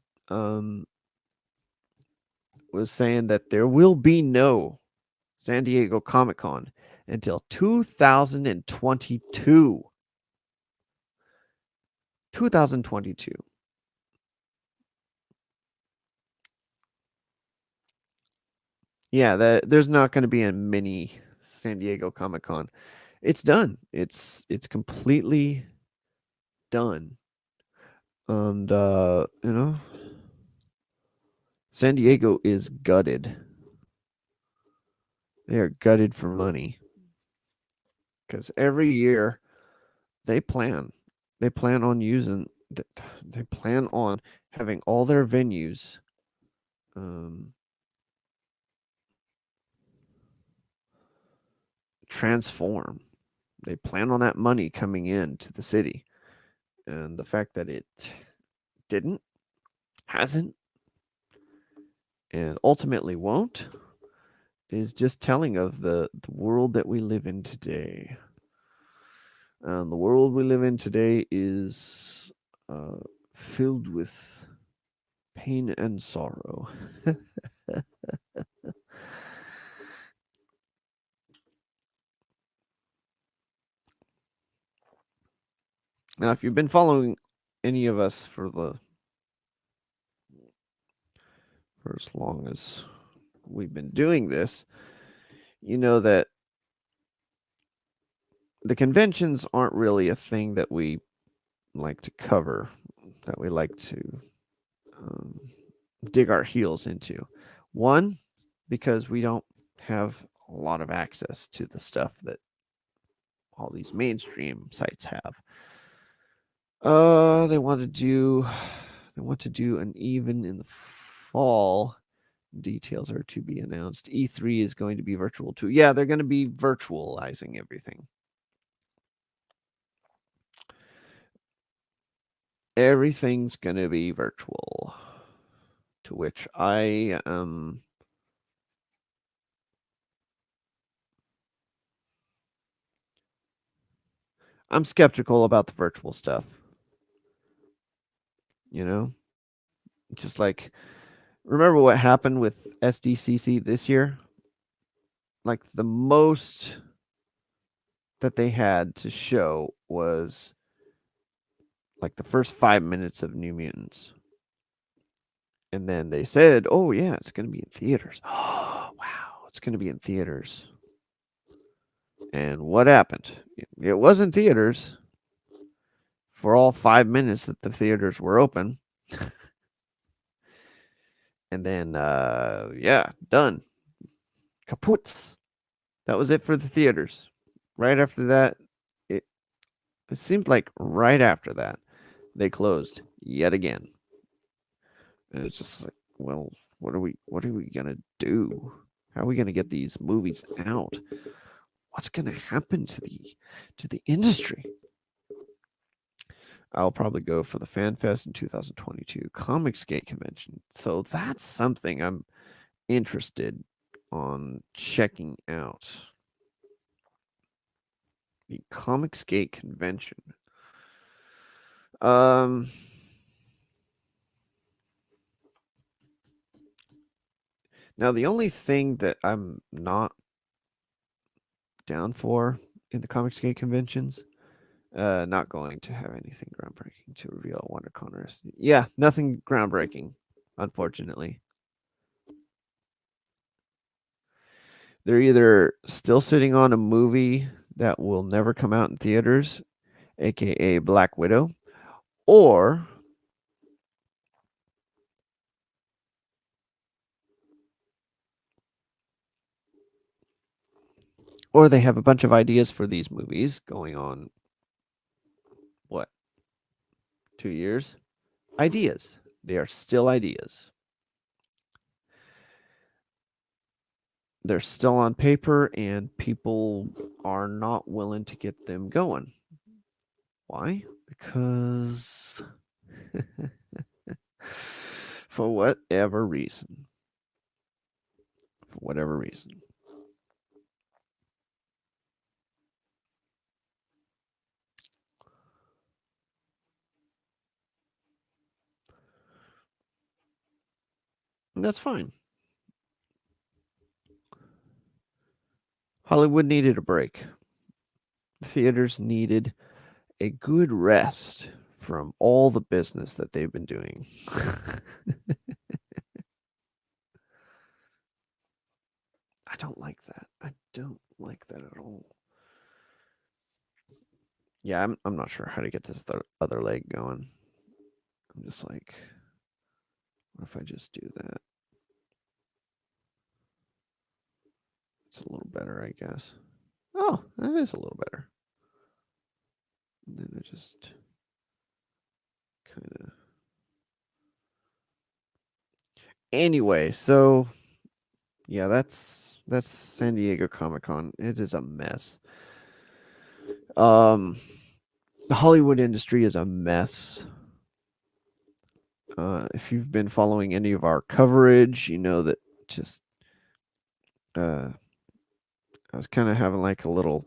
was saying that there will be no San Diego Comic Con until 2022. 2022. Yeah, there's not going to be a mini San Diego Comic Con. It's done. It's completely done. And San Diego is gutted. They are gutted for money. Because every year they plan on using they plan on having all their venues transform. They plan on that money coming in to the city. And the fact that it didn't, hasn't, and ultimately won't is just telling of the world that we live in today. And the world we live in today is filled with pain and sorrow. Now, if you've been following any of us for as long as we've been doing this, you know that the conventions aren't really a thing that we like to cover, that we like to dig our heels into. One, because we don't have a lot of access to the stuff that all these mainstream sites have. They want to do an even in the fall. Details are to be announced. E3 is going to be virtual too. Yeah, they're going to be virtualizing everything. Everything's going to be virtual. To which I I'm skeptical about the virtual stuff. You know, just like remember what happened with SDCC this year? Like the most that they had to show was like the first 5 minutes of New Mutants. And then they said, "Oh yeah, it's going to be in theaters." Oh, wow, it's going to be in theaters. And what happened? It was in theaters for all 5 minutes that the theaters were open. And then yeah, done. Kaput. That was it for the theaters. Right after that, it seemed like right after that they closed yet again. And it's just like, well, what are we gonna do? How are we gonna get these movies out? What's gonna happen to the industry? I'll probably go for the Fan Fest in 2022 Comicsgate convention. So that's something I'm interested on checking out. The Comicsgate convention. Now the only thing that I'm not down for in the Comicsgate conventions, not going to have anything groundbreaking to reveal at WonderCon or yeah, nothing groundbreaking, unfortunately. They're either still sitting on a movie that will never come out in theaters, aka Black Widow, or they have a bunch of ideas for these movies going on, what, 2 years? Ideas. They are still ideas. They're still on paper, and people are not willing to get them going. Why? Because for whatever reason. For whatever reason. And that's fine. Hollywood needed a break. Theaters needed a good rest from all the business that they've been doing. I don't like that. I don't like that at all. Yeah, I'm not sure how to get this other leg going. I'm just like, what if I just do that? It's a little better, I guess. Oh, that is a little better. And then I just kind of. Anyway, so yeah, that's San Diego Comic-Con. It is a mess. The Hollywood industry is a mess. If you've been following any of our coverage, you know that just I was kind of having like a little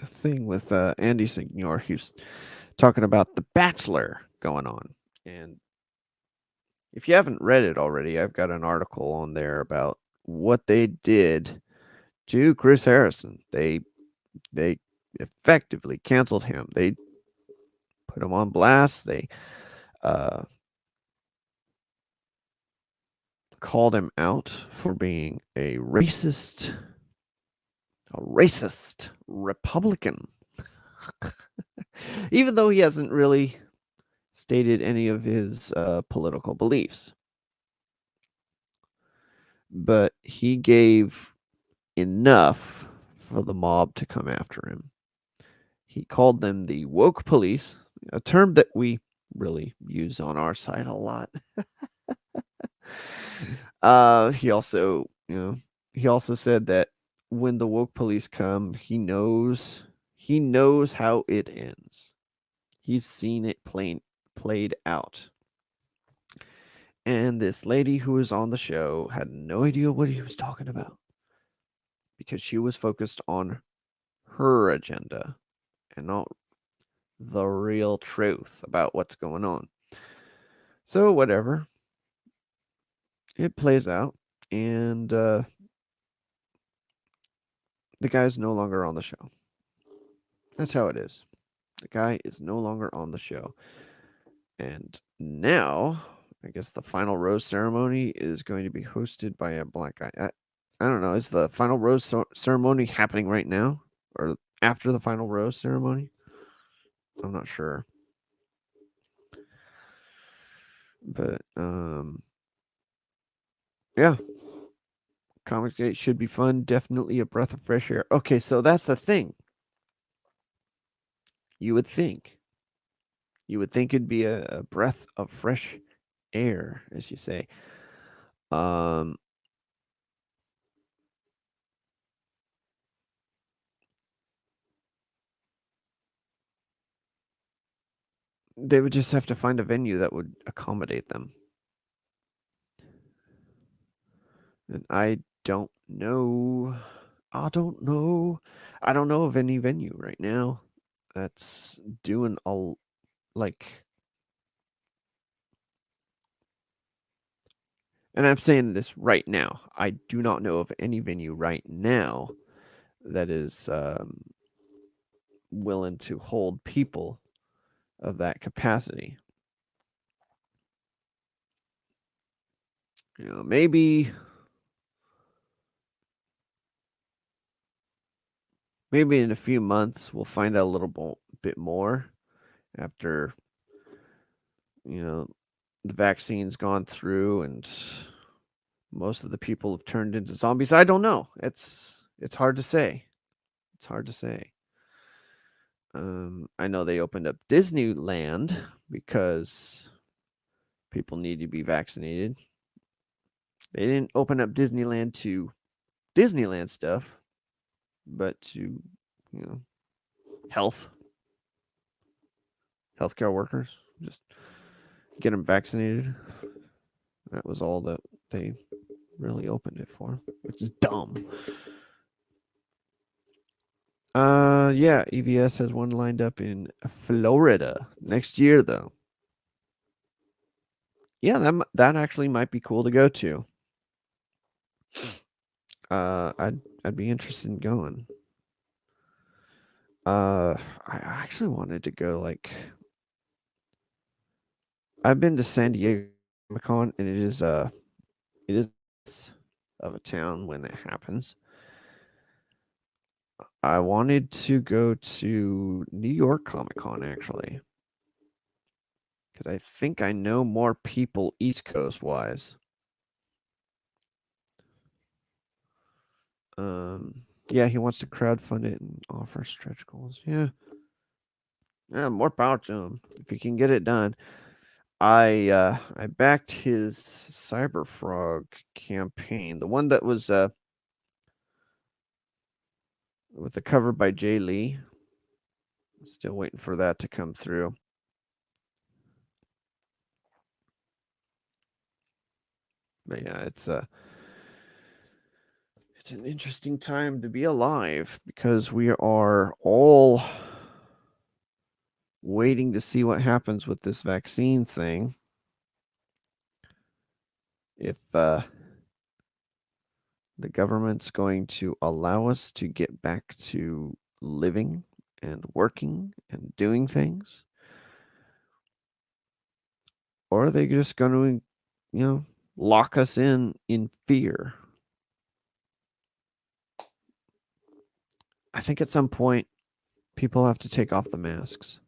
thing with Andy Signor. He's talking about The Bachelor going on, and if you haven't read it already, I've got an article on there about what they did to Chris Harrison. They effectively canceled him. They put him on blast. They uh, called him out for being a racist Republican, even though he hasn't really stated any of his political beliefs. But he gave enough for the mob to come after him. He called them the woke police, a term that we really use on our side a lot. He also, he also said that when the woke police come, he knows how it ends. He's seen it played out. And this lady who was on the show had no idea what he was talking about because she was focused on her agenda and not the real truth about what's going on. So, whatever. It plays out, and the guy's no longer on the show. That's how it is. The guy is no longer on the show. And now, I guess the final rose ceremony is going to be hosted by a black guy. I don't know. Is the final rose ceremony happening right now or after the final rose ceremony? I'm not sure. But yeah. Comicsgate should be fun. Definitely a breath of fresh air. Okay, so that's the thing. You would think. You would think it'd be a breath of fresh air, as you say. Um they would just have to find a venue that would accommodate them. And I don't know. I don't know. I don't know of any venue right now that's doing a like. And I'm saying this right now. I do not know of any venue right now that is willing to hold people of that capacity. Maybe maybe in a few months we'll find out a little bit more after, you know, the vaccine's gone through and most of the people have turned into zombies. I don't know. It's hard to say. It's hard to say. I know they opened up Disneyland because people need to be vaccinated. They didn't open up Disneyland to Disneyland stuff, but to, health, healthcare workers. Just get them vaccinated. That was all that they really opened it for, which is dumb. Yeah, EVS has one lined up in Florida next year, though. Yeah, that actually might be cool to go to. I'd be interested in going. I actually wanted to go. Like, I've been to San Diego Comic-Con, and it is of a town when it happens. I wanted to go to New York Comic-Con actually, because I think I know more people East Coast wise. Yeah, he wants to crowdfund it and offer stretch goals. Yeah, more power to him if he can get it done. I backed his Cyberfrog campaign, the one that was with the cover by Jay Lee. Still waiting for that to come through. But yeah, it's an interesting time to be alive because we are all waiting to see what happens with this vaccine thing. If the government's going to allow us to get back to living and working and doing things, or are they just going to, lock us in fear? I think at some point people have to take off the masks.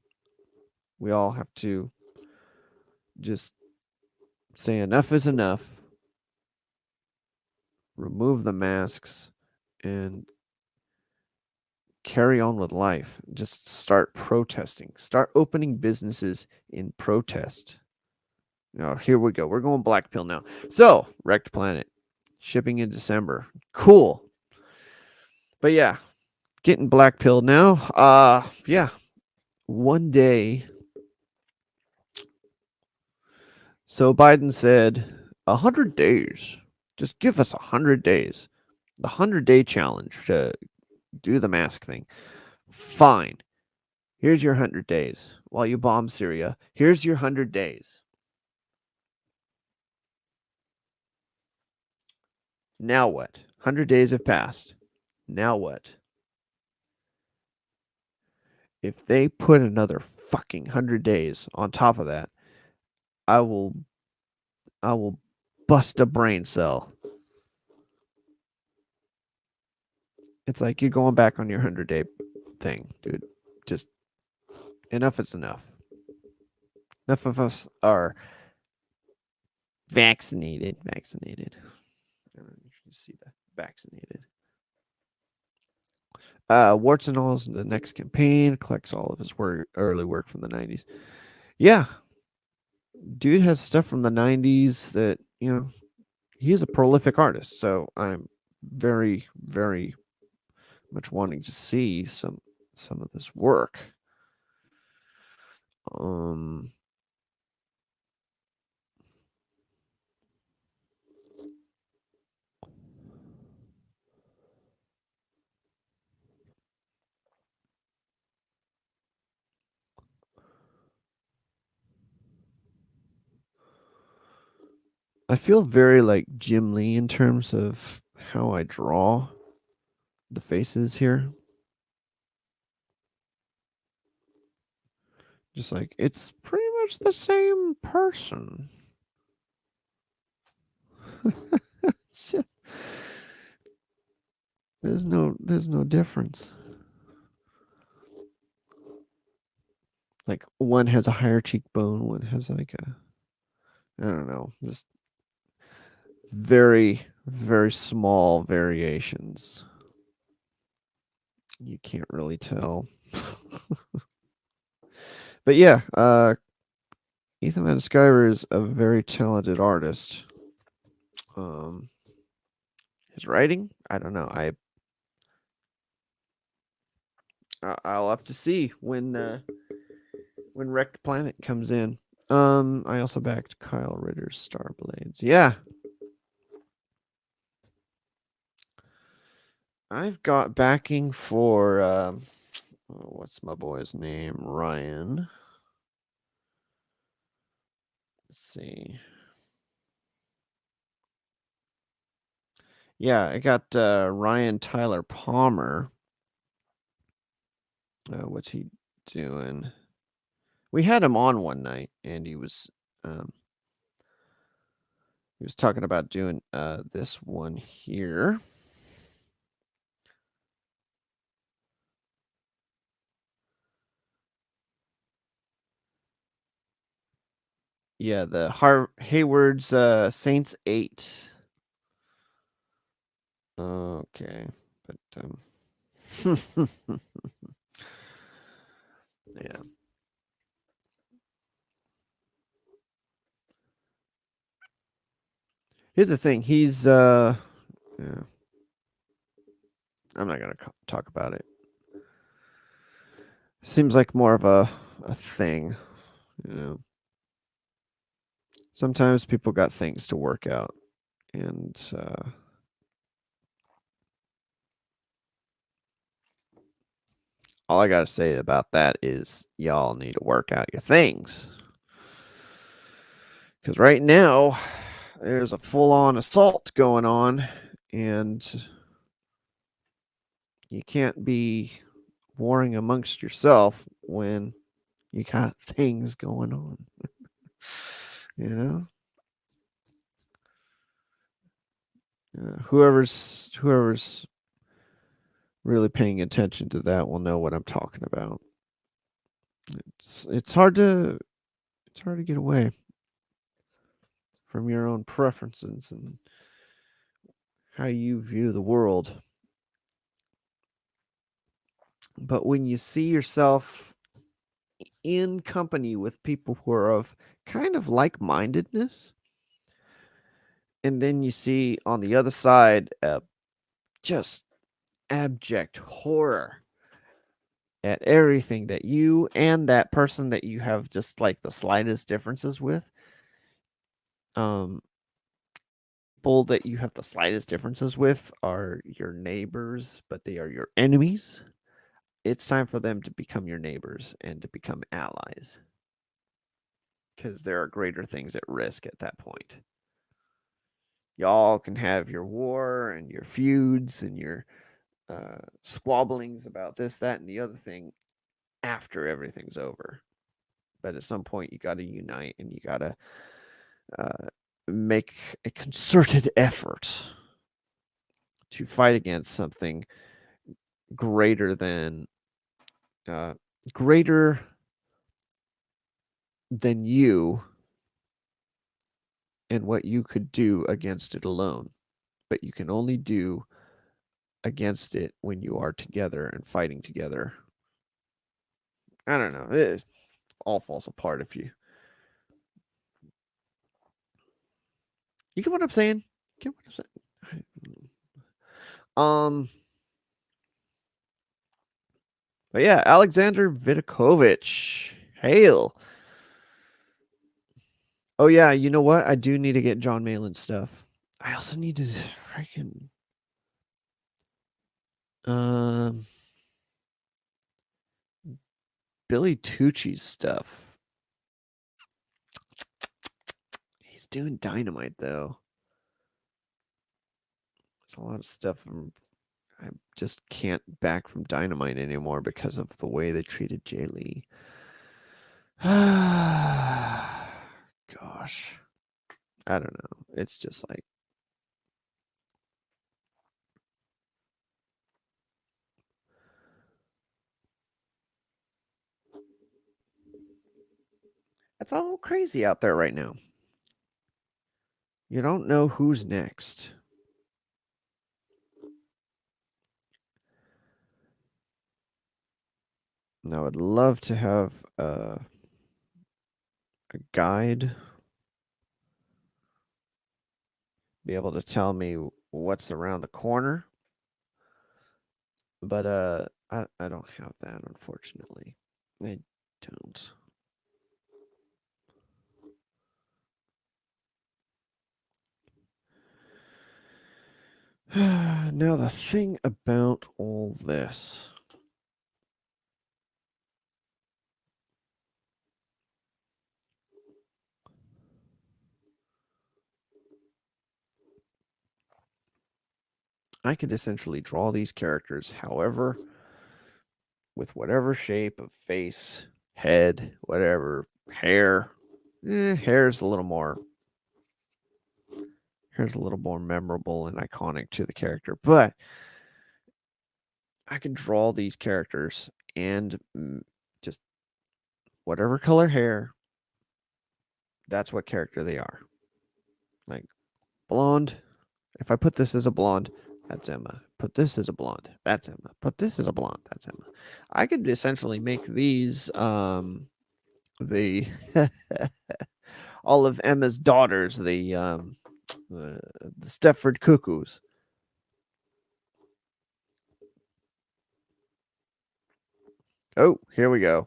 We all have to just say enough is enough, remove the masks, and carry on with life. Just start protesting, start opening businesses in protest. Here we go. We're going black pill now. So, Wrecked Planet, shipping in December. Cool. But yeah, getting black pill now. Yeah. One day. So Biden said 100 days. Just give us 100 days. The 100-day challenge to do the mask thing. Fine. Here's your 100 days while you bomb Syria. Here's your 100 days. Now what? 100 days have passed. Now what? If they put another fucking 100 days on top of that, I will bust a brain cell. It's like you're going back on your 100-day thing, dude. Just enough is enough. Enough of us are vaccinated. I don't know if you see that. Vaccinated. Warts and All's the next campaign collects all of his early work from the 90s. Yeah, dude has stuff from the 90s that, he's a prolific artist. So I'm very, very much wanting to see some of this work. I feel very like Jim Lee in terms of how I draw the faces here. Just like it's pretty much the same person. It's just, there's no difference. Like one has a higher cheekbone, one has like a, I don't know, just very, very small variations. You can't really tell. But yeah, Ethan Van Sciver is a very talented artist. Um, his writing, I don't know. I'll have to see when Wrecked Planet comes in. I also backed Kyle Ritter's Star Blades. Yeah, I've got backing for what's my boy's name? Ryan. Let's see. Yeah, I got Ryan Tyler Palmer. What's he doing? We had him on one night, and um, he was talking about doing this one here. Yeah, the Hayward's Saints 8. Okay, but yeah. Here's the thing. He's yeah. I'm not gonna talk about it. Seems like more of a thing, you know. Sometimes people got things to work out, and all I gotta say about that is y'all need to work out your things. Because right now, there's a full on assault going on, and you can't be warring amongst yourself when you got things going on. You know? Whoever's really paying attention to that will know what I'm talking about. It's hard to get away from your own preferences and how you view the world. But when you see yourself in company with people who are of kind of like-mindedness, and then you see on the other side just abject horror at everything that you and that person that you have just like the slightest differences with, um people that you have the slightest differences with are your neighbors, but they are your enemies. It's time for them to become your neighbors and to become allies, because there are greater things at risk at that point. Y'all can have your war and your feuds and your squabblings about this, that, and the other thing after everything's over. But at some point, you got to unite and you got to uh, make a concerted effort to fight against something greater than uh, greater than you and what you could do against it alone. But you can only do against it when you are together and fighting together. I don't know. It all falls apart if you. You get what I'm saying? Get what I'm saying? But yeah, Alexander Vidakovich. Hail. Oh yeah, you know what? I do need to get John Malin stuff. I also need to freaking um Billy Tucci's stuff. He's doing Dynamite though. There's a lot of stuff I just can't back from Dynamite anymore because of the way they treated Jay Lee. Gosh. I don't know. It's just like It's a little crazy out there right now. You don't know who's next. And I would love to have a guide be able to tell me what's around the corner. But I don't have that, unfortunately. I don't. Now the thing about all this. I could essentially draw these characters however, with whatever shape of face, head, whatever, hair. Hair's a little more memorable and iconic to the character, but I could draw these characters and just whatever color hair, that's what character they are. Like blonde, if I put this as a blonde, that's Emma. Put this as a blonde, that's Emma. Put this as a blonde, that's Emma. I could essentially make these the all of Emma's daughters, the Stepford Cuckoos. Oh, here we go.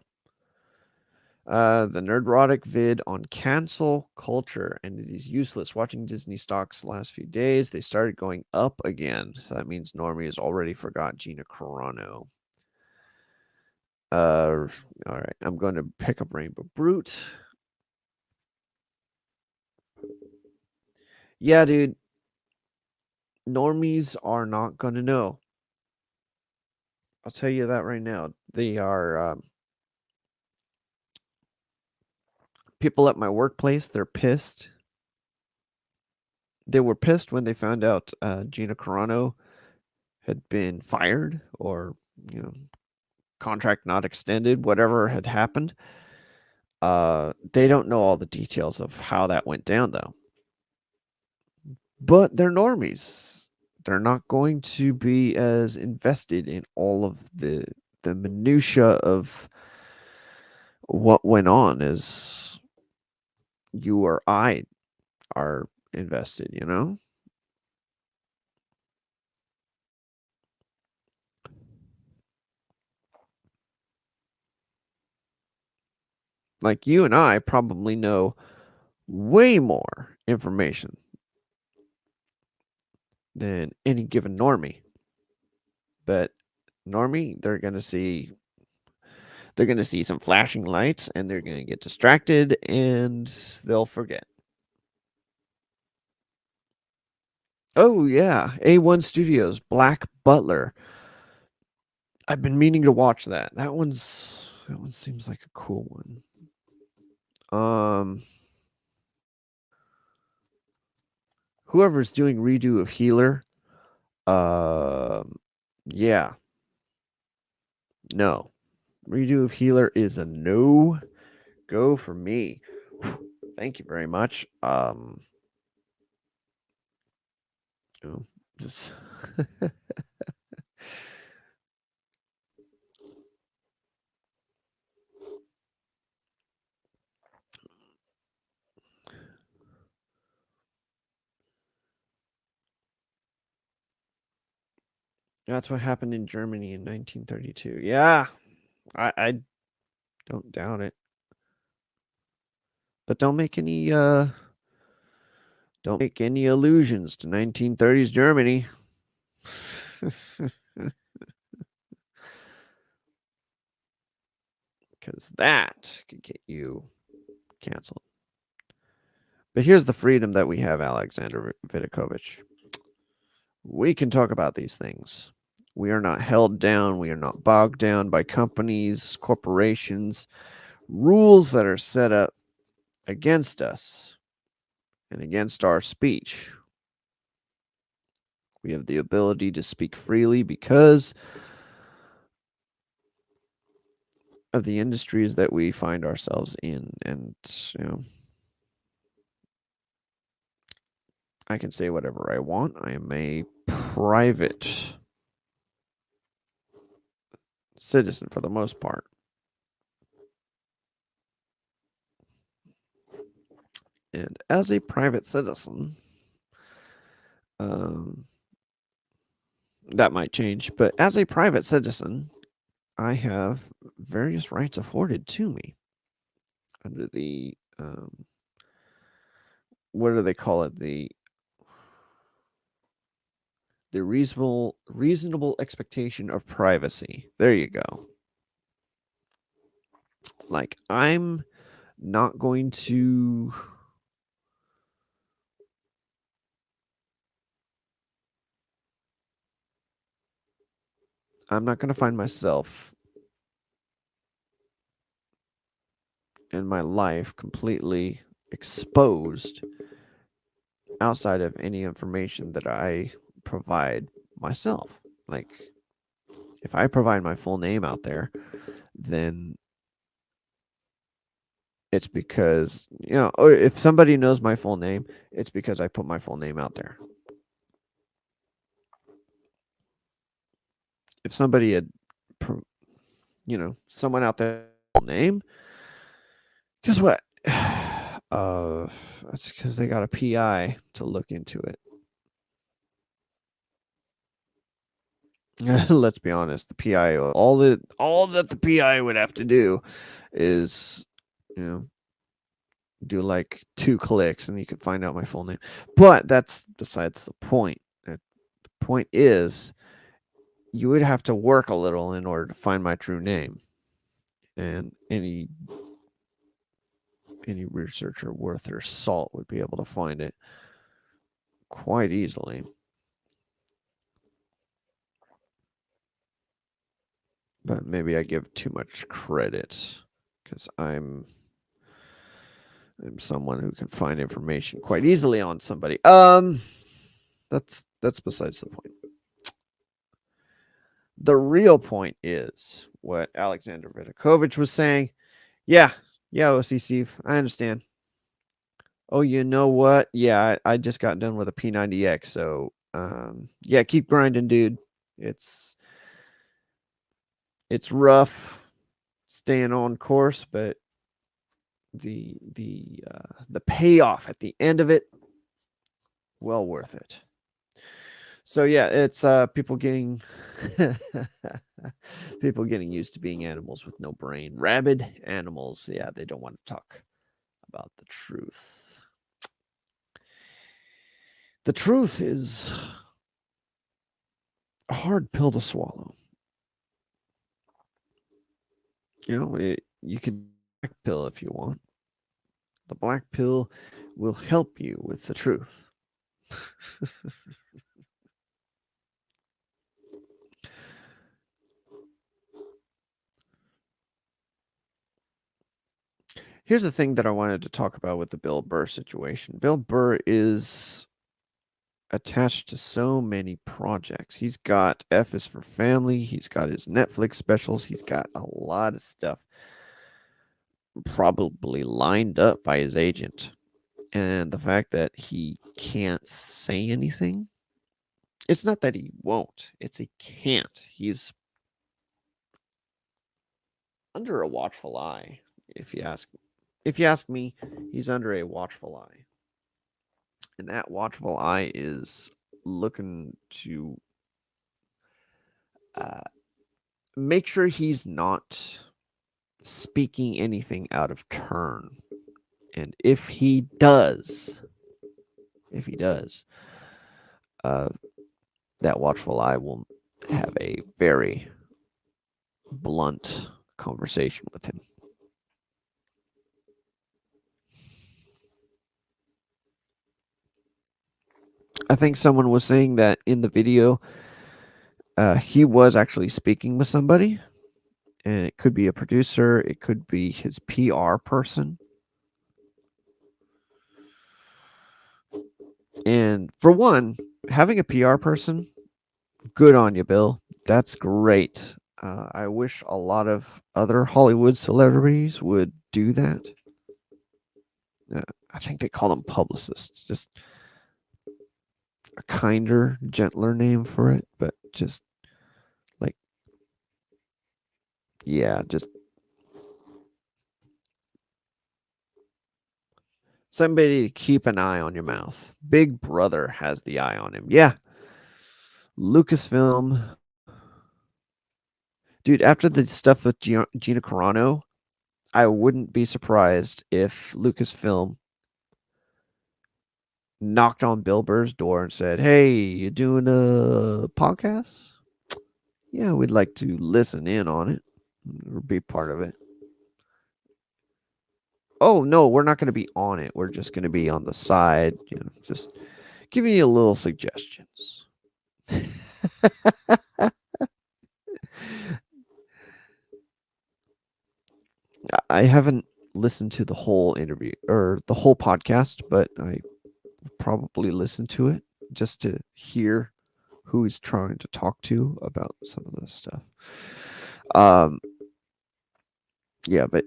The Nerdrotic vid on cancel culture, and it is useless. Watching Disney stocks last few days, they started going up again. So that means Normie has already forgot Gina Carano. All right, I'm going to pick up Rainbow Brute. Yeah, dude. Normies are not going to know. I'll tell you that right now. They are people at my workplace. They're pissed. They were pissed when they found out Gina Carano had been fired or, you know, contract not extended, whatever had happened. They don't know all the details of how that went down, though. But they're normies. They're not going to be as invested in all of the minutia of what went on as you or I are invested, you know? Like you and I probably know way more information than any given normie. But normie, they're going to see some flashing lights and they're going to get distracted and they'll forget. Oh yeah, A1 Studios, Black Butler. I've been meaning to watch that. That one seems like a cool one. Whoever's doing redo of Healer, yeah, no, redo of Healer is a no go for me. Thank you very much. Oh, just that's what happened in Germany in 1932. Yeah, I don't doubt it. But don't make any allusions to 1930s Germany. Because that could get you canceled. But here's the freedom that we have, Alexander Vidakovich. We can talk about these things. We are not held down. We are not bogged down by companies, corporations, rules that are set up against us and against our speech. We have the ability to speak freely because of the industries that we find ourselves in. And, I can say whatever I want. I am a private citizen for the most part. And as a private citizen, that might change, but as a private citizen, I have various rights afforded to me under the what do they call it? The reasonable expectation of privacy. There you go. Like, I'm not going to find myself in my life completely exposed outside of any information that I provide myself. Like, if I provide my full name out there, then it's because, or if somebody knows my full name, it's because I put my full name out there. If somebody had, someone out there name, guess what? That's because they got a PI to look into it. Let's be honest, the PI, all that the PI would have to do is, do like 2 clicks and you could find out my full name. But that's besides the point. The point is, you would have to work a little in order to find my true name. And any researcher worth their salt would be able to find it quite easily. But maybe I give too much credit because I'm someone who can find information quite easily on somebody. That's besides the point. The real point is what Alexander Vidakovich was saying. Yeah, OC Steve, I understand. Oh, you know what? Yeah, I just got done with a P90X, so yeah, keep grinding, dude. It's rough staying on course, but the payoff at the end of it, well worth it. So yeah, it's people getting used to being animals with no brain. Rabid animals. Yeah, they don't want to talk about the truth. The truth is a hard pill to swallow. You can black pill if you want. The black pill will help you with the truth. Here's the thing that I wanted to talk about with the Bill Burr situation. Bill Burr is attached to so many projects. He's got F is for Family. He's got his Netflix specials. He's got a lot of stuff probably lined up by his agent. And the fact that he can't say anything, it's not that he won't, it's he can't. He's under a watchful eye, if you ask me, he's under a watchful eye. And that watchful eye is looking to make sure he's not speaking anything out of turn. And if he does, that watchful eye will have a very blunt conversation with him. I think someone was saying that in the video, he was actually speaking with somebody, and it could be a producer, it could be his PR person. And for one, having a PR person, good on you, Bill. That's great. I wish a lot of other Hollywood celebrities would do that. I think they call them publicists. Just a kinder, gentler name for it, but just like, yeah, just somebody to keep an eye on your mouth. Big Brother has the eye on him. Yeah. Lucasfilm. Dude, after the stuff with Gina Carano, I wouldn't be surprised if Lucasfilm knocked on Bill Burr's door and said, "Hey, you doing a podcast? Yeah, we'd like to listen in on it or be part of it." Oh, no, we're not going to be on it. We're just going to be on the side, just giving you little suggestions. I haven't listened to the whole interview or the whole podcast, but I probably listen to it just to hear who he's trying to talk to about some of this stuff. Um, yeah, but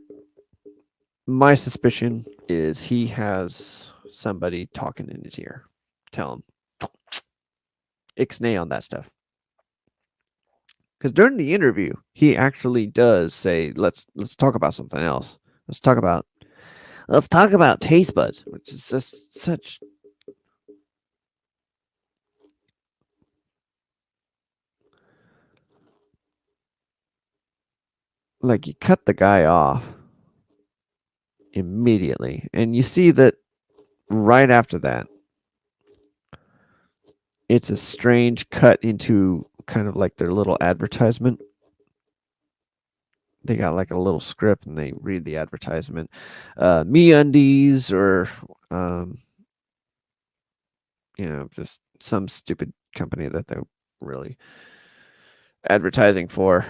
my suspicion is he has somebody talking in his ear. Tell him, ixnay on that stuff. Because during the interview, he actually does say, "Let's talk about something else. Let's talk about taste buds," which is just such. Like, you cut the guy off immediately, and you see that right after that, it's a strange cut into kind of like their little advertisement. They got like a little script and they read the advertisement. Me undies or just some stupid company that they're really advertising for.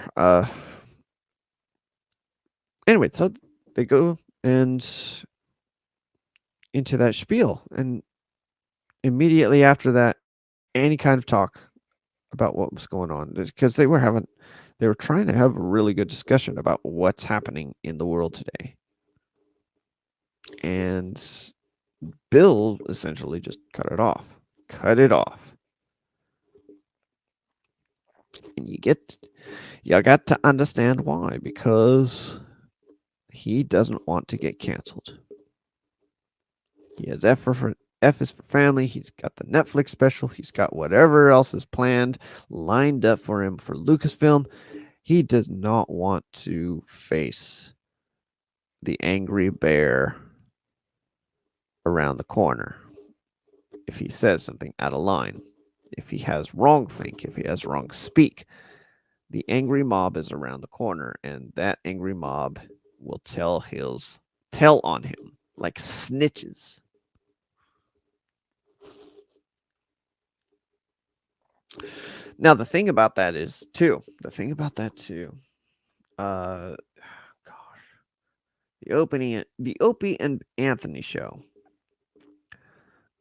Anyway, so they go and into that spiel, and immediately after that, any kind of talk about what was going on, because they were trying to have a really good discussion about what's happening in the world today. And Bill essentially just cut it off. And you got to understand why, because he doesn't want to get canceled. He has F is for family. He's got the Netflix special. He's got whatever else is planned, lined up for him for Lucasfilm. He does not want to face the angry bear around the corner if he says something out of line, if he has wrong think, if he has wrong speak. The angry mob is around the corner, and that angry mob will tell on him like snitches. Now the thing about that too, gosh, the Opie and Anthony show.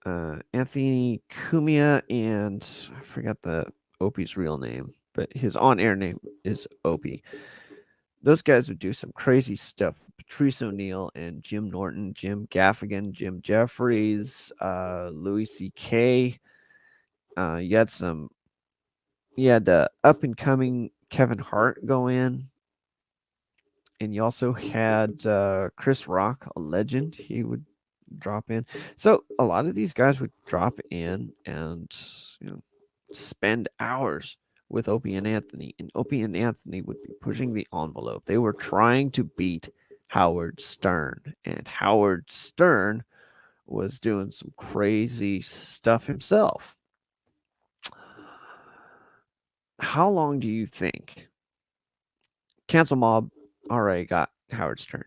Anthony Cumia and I forgot the Opie's real name, but his on-air name is Opie. Those guys would do some crazy stuff. Patrice O'Neill and Jim Norton, Jim Gaffigan, Jim Jeffries, Louis C.K. You had the up and coming Kevin Hart go in, and you also had Chris Rock, a legend. He would drop in. So a lot of these guys would drop in and spend hours with Opie and Anthony, and Opie and Anthony would be pushing the envelope. They were trying to beat Howard Stern, and Howard Stern was doing some crazy stuff himself. How long do you think Cancel Mob already got Howard Stern?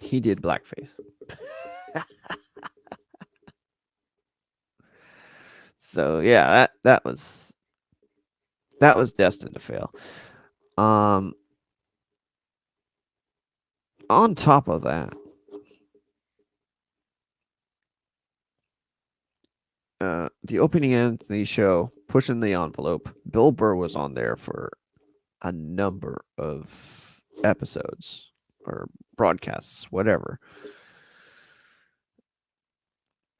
He did blackface. So yeah, that was destined to fail. On top of that, the Opie and Anthony show pushing the envelope, Bill Burr was on there for a number of episodes or broadcasts, whatever.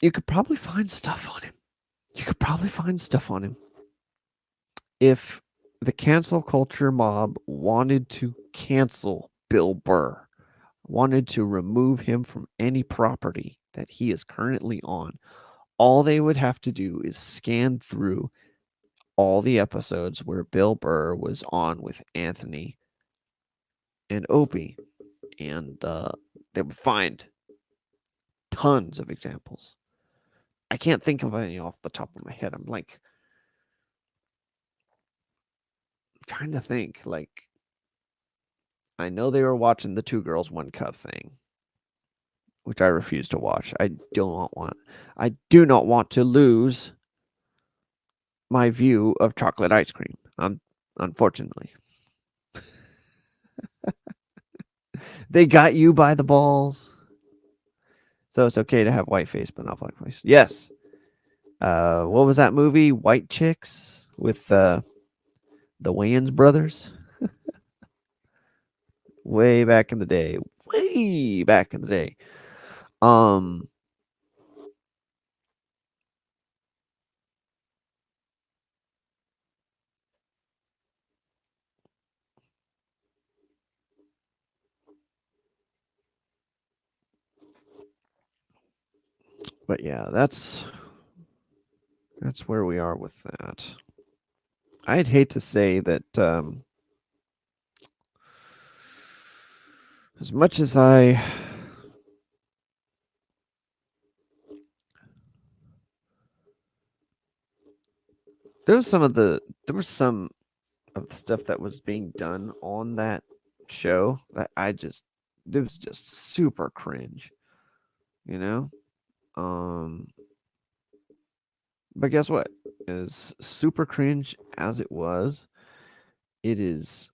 You could probably find stuff on him. If the cancel culture mob wanted to cancel Bill Burr, wanted to remove him from any property that he is currently on, all they would have to do is scan through all the episodes where Bill Burr was on with Anthony and Opie, and they would find tons of examples. I can't think of any off the top of my head. I'm like trying to think. Like, I know they were watching the Two Girls One Cup thing, which I refuse to watch. I do not want to lose my view of chocolate ice cream. Unfortunately. They got you by the balls. So it's okay to have white face, but not black face. Yes. What was that movie? White Chicks with the Wayans brothers. Way back in the day. Way back in the day. But yeah, that's where we are with that. I'd hate to say that as much as there was some of the stuff that was being done on that show that it was just super cringe, you know? But guess what? As super cringe as it was, it is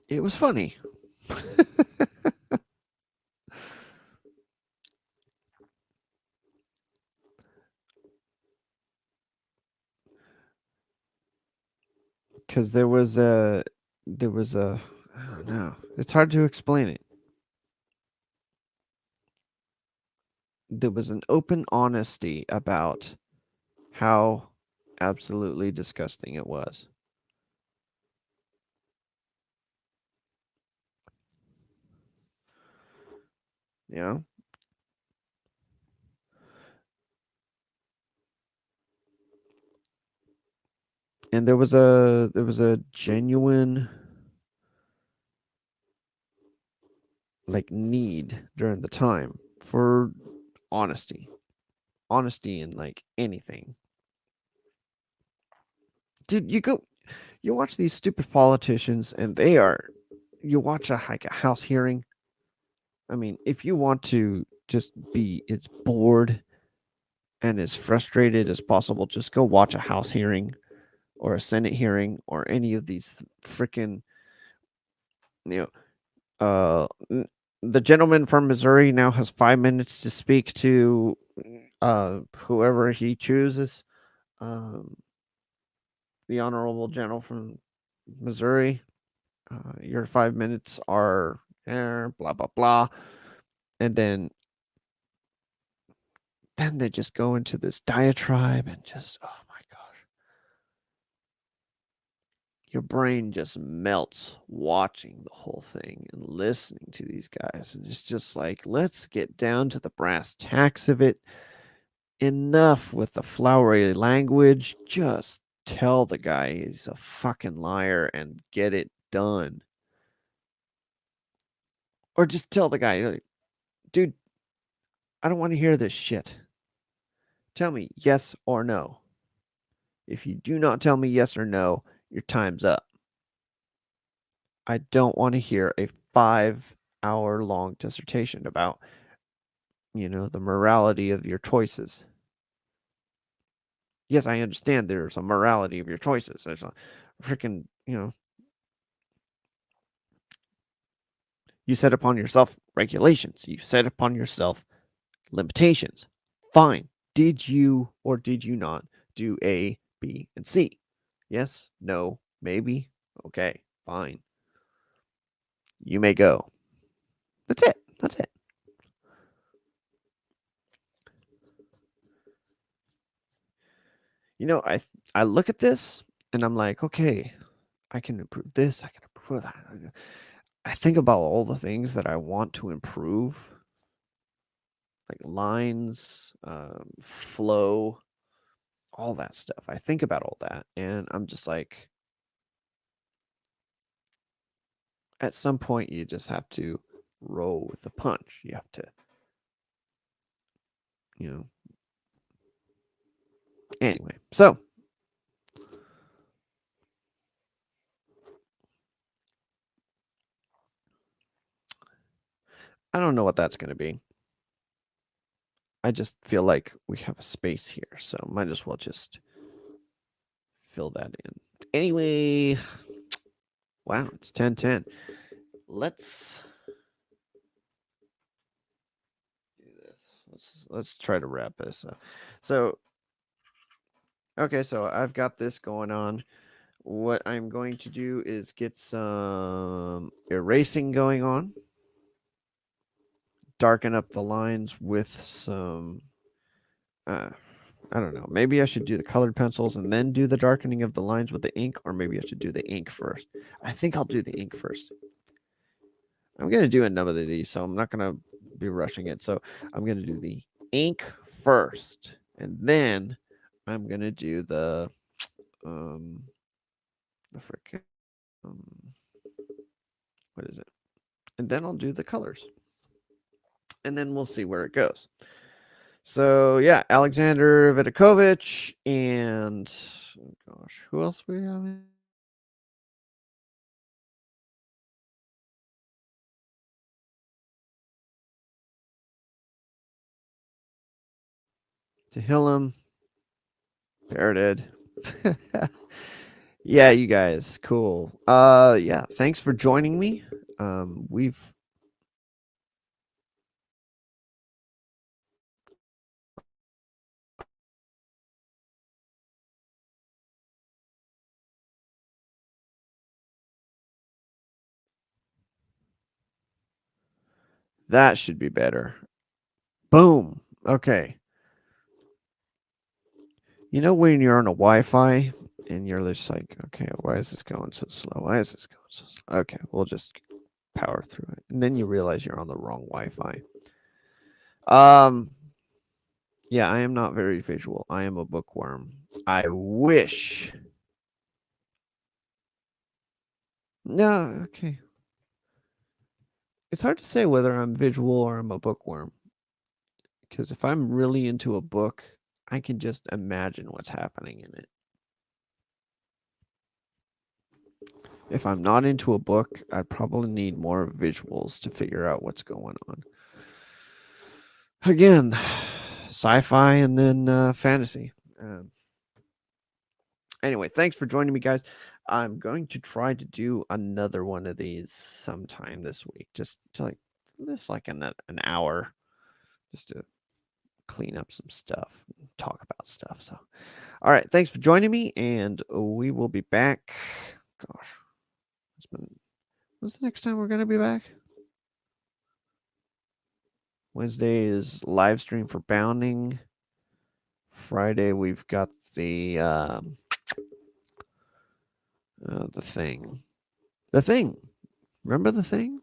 it was funny. Because there was a I don't know. It's hard to explain it. There was an open honesty about how absolutely disgusting it was. You know? And there was a genuine like need during the time for honesty. Honesty in like anything. Dude, you watch these stupid politicians and you watch like a house hearing. I mean, if you want to just be as bored and as frustrated as possible, just go watch a house hearing or a Senate hearing or any of these freaking, you know, the gentleman from Missouri now has 5 minutes to speak to whoever he chooses. The honorable general from Missouri. Your 5 minutes are blah blah blah, and then they just go into this diatribe and just oh my gosh, your brain just melts watching the whole thing and listening to these guys, and it's just like let's get down to the brass tacks of it. Enough with the flowery language. Just tell the guy he's a fucking liar and get it done. Or just tell the guy, like, dude, I don't want to hear this shit. Tell me yes or no. If you do not tell me yes or no, your time's up. I don't want to hear a 5-hour long dissertation about, the morality of your choices. Yes, I understand there's a morality of your choices. There's a freaking, you set upon yourself regulations. You set upon yourself limitations. Fine. did you or did you not do A, B, and C? Yes, no, maybe. Okay, fine. You may go. That's it. That's it. I look at this and I'm like, okay, I can improve this. I can improve that. I think about all the things that I want to improve, like lines, flow, all that stuff. I think about all that, and I'm just like, at some point, you just have to roll with the punch. You have to, you know. Anyway, so I don't know what that's going to be. I just feel like we have a space here, so might as well just fill that in. Anyway, wow, it's 10:10. Let's do this. Let's try to wrap this up. So, okay, so I've got this going on. What I'm going to do is get some erasing going on. Darken up the lines with some I don't know. Maybe I should do the colored pencils and then do the darkening of the lines with the ink, or maybe I should do the ink first. I think I'll do the ink first. I'm going to do a number of these, so I'm not going to be rushing it. So I'm going to do the ink first, and then I'm going to do the freaking what is it? And then I'll do the colors, and then we'll see where it goes. So yeah, Alexander Vidakovich and gosh, who else we have? To Hillam, Paraded. Yeah, you guys, cool. Yeah, thanks for joining me. We've that should be better. Boom. Okay. You know when you're on a Wi-Fi and you're just like, okay, why is this going so slow? Why is this going so slow? Okay, we'll just power through it. And then you realize you're on the wrong Wi-Fi. Yeah, I am not very visual. I am a bookworm. I wish. No, okay. It's hard to say whether I'm visual or I'm a bookworm. Because if I'm really into a book, I can just imagine what's happening in it. If I'm not into a book, I'd probably need more visuals to figure out what's going on. Again, sci-fi and then fantasy. Anyway, thanks for joining me, guys. I'm going to try to do another one of these sometime this week, just an hour, just to clean up some stuff, and talk about stuff. So, all right, thanks for joining me, and we will be back. Gosh, when's the next time we're gonna be back? Wednesday is live stream for Bounding. Friday we've got the thing. The thing. Remember the thing?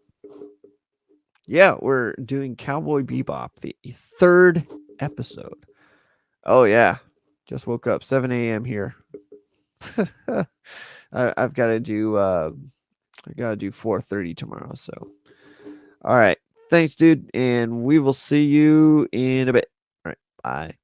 Yeah, we're doing Cowboy Bebop, the third episode. Oh yeah, just woke up 7 a.m. here. I've got to do I gotta do 4:30 tomorrow. So, all right, thanks, dude, and we will see you in a bit. All right, bye.